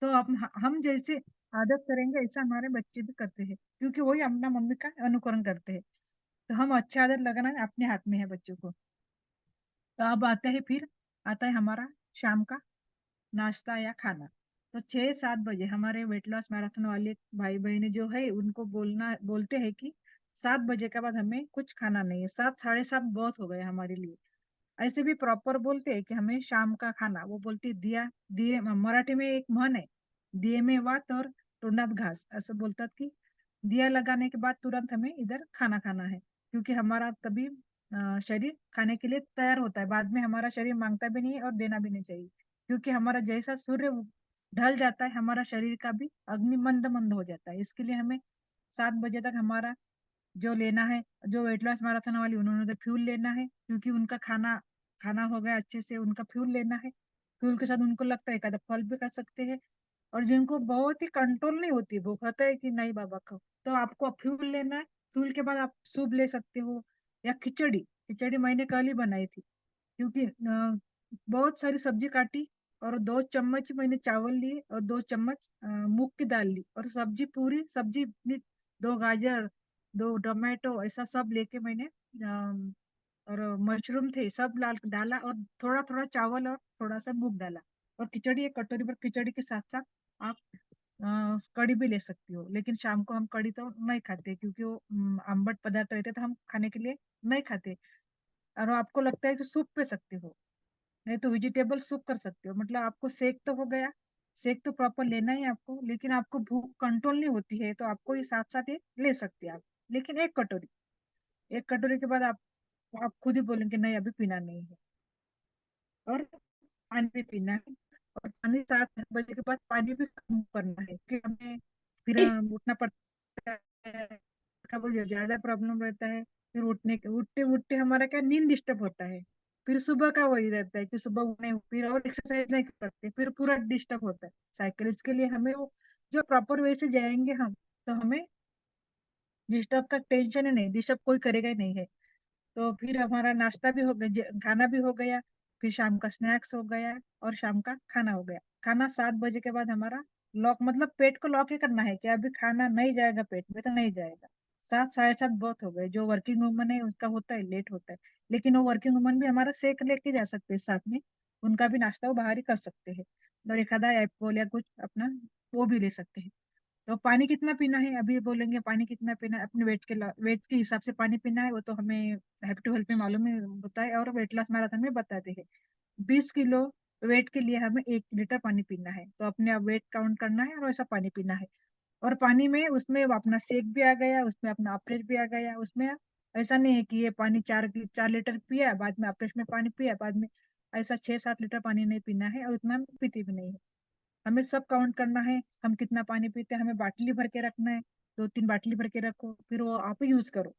तो हम जैसे आदत करेंगे ऐसा हमारे बच्चे भी करते हैं, क्योंकि वही अपना मम्मी का अनुकरण करते हैं। तो हम अच्छी आदत लगाना अपने हाथ में है बच्चों को। तो अब आते हैं फिर, आता है हमारा शाम का नाश्ता या खाना। तो 6-7 बजे हमारे वेट लॉस मैराथन वाले भाई बहने जो है उनको बोलते हैं कि 7 बजे के बाद हमें कुछ खाना नहीं है। 7, 7:30 बहुत हो गया हमारे लिए। ऐसे भी प्रॉपर बोलते हैं कि हमें शाम का खाना, वो बोलते दिया दिए, मराठी में एक म्हण आहे, दिये में वात और तोंडात घास, असं बोलतात की दिया लगाने के बाद तुरंत हमें इधर खाना खाना है, क्योंकि हमारा तभी शरीर खाने के लिए तैयार होता है। बाद में हमारा शरीर मांगता भी नहीं है और देना भी नहीं चाहिए, क्योंकि हमारा जैसा सूर्य ढल जाता है, हमारा शरीर का भी अग्नि मंद मंद हो जाता है। इसके लिए हमें 7 बजे तक हमारा जो लेना है, जो वेट लॉस मैराथन वाली उन्होंने तो फ्यूल लेना है, क्योंकि उनका खाना खाना हो गया अच्छे से, उनका फ्यूल लेना है। फ्यूल के साथ उनको लगता है एक फल भी खा सकते हैं। और जिनको बहुत ही कंट्रोल नहीं होती, वो कहता है कि नहीं बाबा खाओ, तो आपको फ्यूल लेना है। फ्यूल के बाद आप सूप ले सकते हो या खिचड़ी। खिचड़ी मैंने कल ही बनाई थी, क्योंकि बहुत सारी सब्जी काटी और 2 चम्मच मैंने चावल लिए और 2 चम्मच मूंग की दाल ली, और सब्जी पूरी सब्जी भी, 2 गाजर, 2 टमाटो, ऐसा सब लेके मैंने और मशरूम थे सब लाल डाला, और थोड़ा थोड़ा चावल और थोड़ा सा मूंग डाला। और खिचड़ी, एक कटोरी पर खिचड़ी के साथ साथ आप कड़ी भी ले सकती हो। लेकिन शाम को हम कड़ी तो नहीं खाते, क्योंकि वो आम्बट पदार्थ रहते, तो हम खाने के लिए नहीं खाते। और आपको लगता है कि सूप पी सकते हो, नहीं तो वेजिटेबल सूप कर सकते हो। मतलब आपको सेक तो हो गया, सेक तो प्रॉपर लेना ही है आपको, लेकिन आपको भूख कंट्रोल नहीं होती है, तो आपको ये साथ साथ ये ले सकते हैं आप। लेकिन एक कटोरी के बाद आप खुद ही बोलेंगे नहीं अभी पीना नहीं है। और पानी भी पीना है। और पानी 7 बजे के बाद पानी भी कम करना है, क्योंकि हमें फिर उठना पड़ता है, का बोलिए ज्यादा प्रॉब्लम रहता है। फिर उठते उठते हमारा क्या नींद डिस्टर्ब होता है। फिर सुबह का वही रहता है कि सुबह उठने, फिर और एक्सरसाइज नहीं करते, फिर पूरा डिस्टर्ब होता है साइकिल। इसके लिए हमें वो जो प्रॉपर वे से जाएंगे हम, तो हमें डिस्टर्ब का टेंशन ही नहीं, डिस्टर्ब कोई करेगा ही नहीं है। तो फिर हमारा नाश्ता भी हो गया, खाना भी हो गया, फिर शाम का स्नैक्स हो गया और शाम का खाना हो गया। खाना 7 बजे के बाद हमारा लॉक, मतलब पेट को लॉक ही करना है कि अभी खाना नहीं जाएगा पेट में, तो नहीं जाएगा। 7, 7:30 बहुत हो गए। जो वर्किंग वुमन है उसका होता है लेट होता है, लेकिन वो वर्किंग वुमन भी हमारा शेक लेके जा सकते हैं साथ में, उनका भी नाश्ता वो बाहर ही कर सकते हैं। और एक आधा एप्पल या कुछ अपना वो भी ले सकते हैं। तो पानी कितना पीना है, अभी बोलेंगे पानी कितना पीना है, अपने वेट के हिसाब से पानी पीना है, वो तो हमें हैप्पी टू हेल्प में मालूम है, होता है, और वेट लॉस मैराथन में बताते हैं। 20 किलो वेट के लिए हमें 1 लीटर पानी पीना है, तो अपने आप वेट काउंट करना है और वैसा पानी पीना है। और पानी में उसमें अपना शेक भी आ गया, उसमें अपना अप्रेज भी आ गया उसमें। ऐसा नहीं है कि ये पानी 4 4 लीटर पिया बाद में अप्रेज में पानी पिया बाद में, ऐसा 6-7 लीटर पानी नहीं पीना है, और उतना पीती भी नहीं है। हमें सब काउंट करना है, हम कितना पानी पीते हैं, हमें बाटली भर के रखना है। 2-3 बाटली भर के रखो, फिर वो आप यूज करो।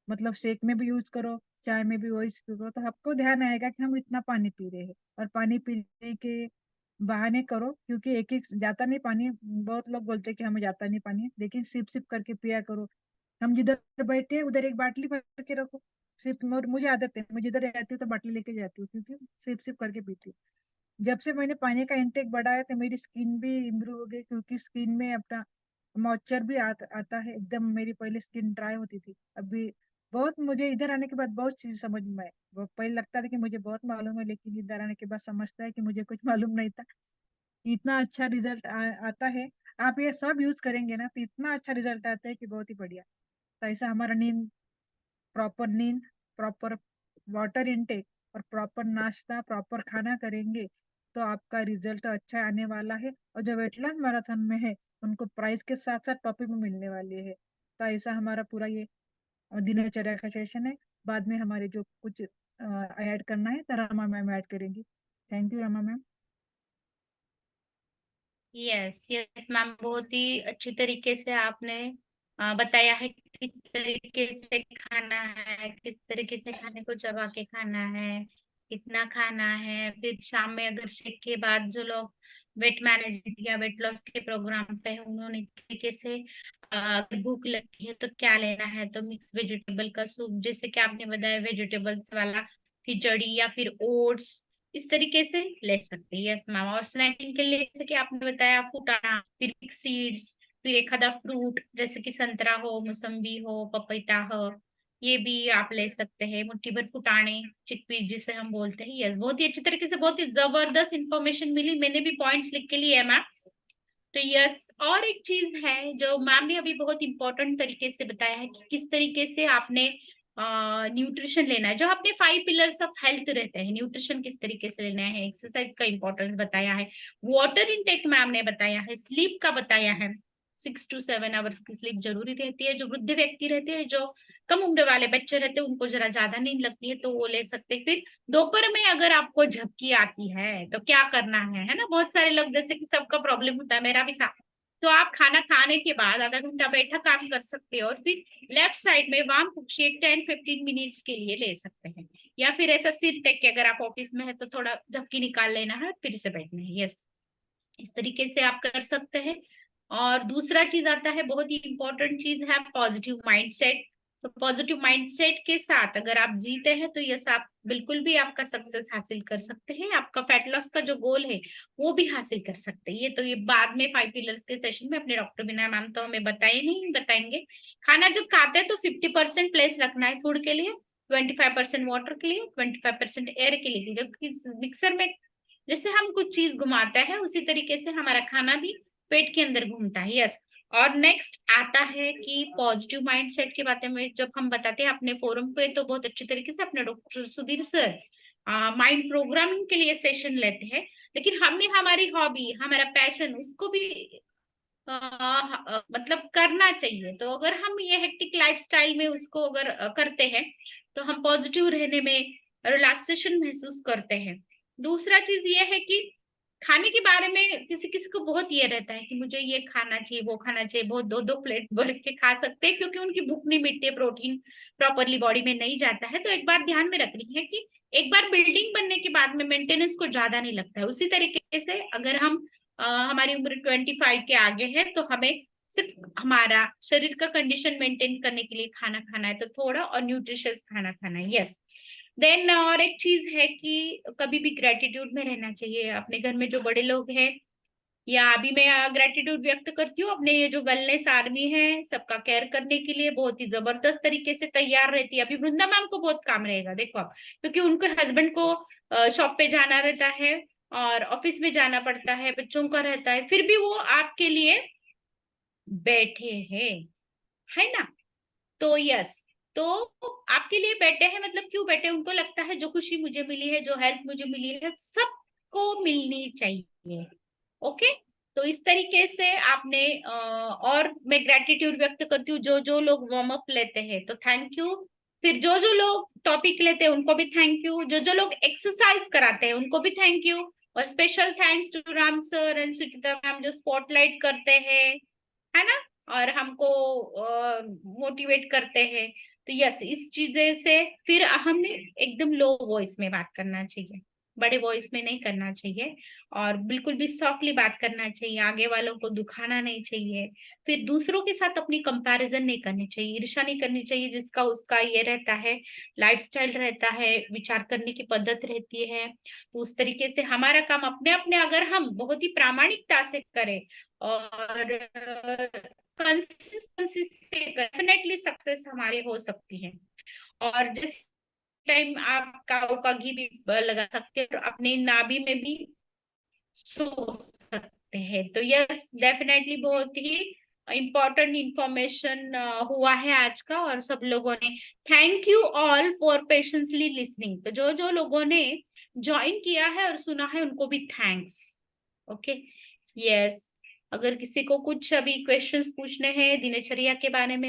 मतलब शेक में भी यूज करो, चाय में भी वही करो, तो आपको ध्यान आएगा कि हम इतना पानी पी रहे हैं। और पानी पीने के बहाने करो, क्योंकि एक एक जाता नहीं पानी। बहुत लोग बोलते हैं कि हमें जाता नहीं पानी, लेकिन सिप सिप करके पिया करो। हम जिधर बैठे हैं उधर एक बाटली भर के रखो, सिर्फ मुझे आदत है, मैं जिधर रहती हूँ तो बाटली लेके जाती हूँ, क्योंकि सिप सिप करके पीती हूँ। जब से मैंने पानी का इंटेक बढ़ाया तो मेरी स्किन भी इम्प्रूव हो गई, क्योंकि स्किन में अपना मॉइस्चर भी आता है एकदम। मेरी पहले स्किन ड्राई होती थी, अभी बहुत, मुझे इधर आने के बाद बहुत चीज समझ में आई। वो पहले लगता था कि मुझे बहुत मालूम है, लेकिन इधर आने के बाद समझता है कि मुझे कुछ मालूम नहीं था। इतना अच्छा रिजल्ट आता है। आप ये सब यूज करेंगे ना तो इतना अच्छा रिजल्ट आता है कि बहुत ही बढ़िया। तो ऐसा हमारा नींद, प्रॉपर वाटर इनटेक और प्रॉपर नाश्ता, प्रॉपर खाना करेंगे तो आपका रिजल्ट अच्छा आने वाला है। और जो वेट लॉस मैराथन में है उनको प्राइस के साथ साथ टॉपिक भी मिलने वाली है। तो ऐसा हमारा पूरा ये दिनचर्या का सेशन है। बाद में हमारे जो कुछ ऐड करना है तो रमा मैम ऐड करेंगी। Thank you Rama ma'am. Yes yes ma'am, बहुत ही अच्छी तरीके से आपने बताया है कि किस तरीके से खाना है, किस तरीके से खाने को चबा के खाना है, कितना खाना है। फिर शाम में अगर शेक के बाद जो लोग वेट मैनेजमेंट या वेट लॉस के प्रोग्राम पे हैं, उन्होंने इस तरीके से अगर भूख लगती है तो क्या लेना है, तो मिक्स वेजिटेबल का सूप, जैसे कि आपने बताया वेजिटेबल्स वाला, खिचड़ी या फिर ओट्स, इस तरीके से ले सकते हैं। यस मैम, और स्नैकिंग के लिए जैसे कि आपने बताया फुटाना, फिर मिक्स सीड्स, फिर एक आधा फ्रूट जैसे कि संतरा हो, मौसम्बी हो, पपीता हो, ये भी आप ले सकते हैं। मुट्ठी भर फुटाने, चिकपीस जिसे हम बोलते हैं। यस, बहुत ही अच्छी तरीके से, बहुत ही जबरदस्त इंफॉर्मेशन मिली, मैंने भी पॉइंट्स लिख के लिए है मैम। तो यस, और एक चीज है जो मैम ने अभी बहुत इंपॉर्टेंट तरीके से बताया है कि किस तरीके से आपने न्यूट्रिशन लेना है। जो आपने 5 पिलर्स ऑफ हेल्थ रहते हैं, न्यूट्रिशन किस तरीके से लेना है, एक्सरसाइज का इंपॉर्टेंस बताया है, वाटर इनटेक मैम ने बताया है, स्लीप का बताया है, 6 to 7 आवर्स की स्लीप जरूरी रहती है। जो वृद्ध व्यक्ति रहते हैं, जो कम उम्र वाले बच्चे रहते हैं, उनको जरा ज्यादा नींद लगती है तो वो ले सकते हैं। फिर दोपहर में अगर आपको झपकी आती है तो क्या करना है ना, बहुत सारे लोग, जैसे कि सबका प्रॉब्लम होता है, मेरा भी था। तो आप खाना खाने के बाद आधा घंटा बैठा काम कर सकते हो और फिर लेफ्ट साइड में वाम पुक्शी एक 10-15 मिनट्स के लिए ले सकते हैं। या फिर ऐसा सिर टेक के, अगर आप ऑफिस में है तो थोड़ा झपकी निकाल लेना है, फिर से बैठना है। यस, इस तरीके से आप कर सकते हैं। और दूसरा चीज आता है, बहुत ही इंपॉर्टेंट चीज है, पॉजिटिव माइंडसेट। तो पॉजिटिव माइंडसेट के साथ अगर आप जीते हैं तो यस, आप बिल्कुल भी आपका सक्सेस हासिल कर सकते हैं, आपका फैट लॉस का जो गोल है वो भी हासिल कर सकते हैं। ये बाद में 5 पिलर्स के सेशन में अपने डॉक्टर बिना मैम तो हमें बताए नहीं, बताएंगे। खाना जब खाते हैं तो 50% प्लेस रखना है फूड के लिए, 25% वाटर के लिए, 25% एयर के लिए। जबकि मिक्सर में जैसे हम कुछ चीज घुमाते हैं, उसी तरीके से हमारा खाना भी पेट के अंदर घूमता है। यस, और नेक्स्ट आता है कि पॉजिटिव माइंडसेट की बातें में जब हम बताते हैं अपने फोरम पे, तो बहुत अच्छी तरीके से अपने doctor Sudhir sir mind programming के लिए सेशन लेते हैं। लेकिन हमने हमारी हॉबी, हमारा पैशन, उसको भी मतलब करना चाहिए। तो अगर हम ये हेक्टिक लाइफस्टाइल में उसको अगर करते हैं तो हम पॉजिटिव रहने में रिलैक्सेशन महसूस करते हैं। दूसरा चीज ये है कि खाने के बारे में किसी किसी को बहुत ये रहता है कि मुझे ये खाना चाहिए, वो खाना चाहिए, बहुत 2-2 प्लेट भर के खा सकते हैं क्योंकि उनकी भूख नहीं मिटती है, प्रोटीन प्रॉपरली बॉडी में नहीं जाता है। तो एक बात ध्यान में रखनी है कि एक बार बिल्डिंग बनने के बाद में मेंटेनेंस को ज्यादा नहीं लगता है। उसी तरीके से अगर हम हमारी उम्र 25 के आगे है तो हमें सिर्फ हमारा शरीर का कंडीशन मेंटेन करने के लिए खाना खाना है, तो थोड़ा और न्यूट्रिशियस खाना खाना है। यस, देन और एक चीज है कि कभी भी ग्रेटिट्यूड में रहना चाहिए। अपने घर में जो बड़े लोग हैं, या अभी मैं ग्रेटिट्यूड व्यक्त करती हूँ, अपने ये जो वेलनेस आर्मी है सबका केयर करने के लिए बहुत ही जबरदस्त तरीके से तैयार रहती है। अभी वृंदा मैम को बहुत काम रहेगा, देखो आप, क्योंकि उनके हस्बैंड को शॉप पे जाना रहता है और ऑफिस में जाना पड़ता है, बच्चों का रहता है, फिर भी वो आपके लिए बैठे हैं, है ना। तो यस, तो आपके लिए बैठे हैं, मतलब क्यों बैठे, उनको लगता है जो खुशी मुझे मिली है, जो हेल्थ मुझे मिली है, सबको मिलनी चाहिए। ओके, तो इस तरीके से आपने और मैं ग्रेटिट्यूड व्यक्त करती हूँ, जो जो लोग वार्म अप लेते हैं तो थैंक यू। फिर जो जो लोग टॉपिक लेते हैं उनको भी थैंक यू, जो जो लोग एक्सरसाइज कराते हैं उनको भी थैंक यू। और special thanks to Ram sir and Suchita ma'am जो स्पॉटलाइट करते हैं, है ना, और हमको मोटिवेट करते हैं। तो यस, इस चीजें से फिर हमें एकदम लो वॉइस में बात करना चाहिए, बड़े वॉइस में नहीं करना चाहिए, और बिल्कुल भी सॉफ्टली बात करना चाहिए, आगे वालों को दुखाना नहीं चाहिए। फिर दूसरों के साथ अपनी कंपैरिजन नहीं करनी चाहिए, ईर्ष्या नहीं करनी चाहिए, जिसका उसका ये रहता है, लाइफस्टाइल रहता है, विचार करने की पद्धत रहती है। तो उस तरीके से हमारा काम अपने अपने अगर हम बहुत ही प्रामाणिकता से करें और कंसिस्टेंसी से, डेफिनेटली सक्सेस हमारी हो सकती है। और जिस टाइम आप काऊ का घी भी लगा सकते हैं और अपनी नाभि में भी सो सकते हैं। तो यस, डेफिनेटली बहुत ही इम्पोर्टेंट इंफॉर्मेशन हुआ है आज का, और सब लोगों ने, thank you all for patiently listening. तो जो जो लोगों ने ज्वाइन किया है और सुना है उनको भी थैंक्स। Okay, yes. अगर किसी को कुछ अभी क्वेश्चंस पूछने हैं दिनचर्या के बारे में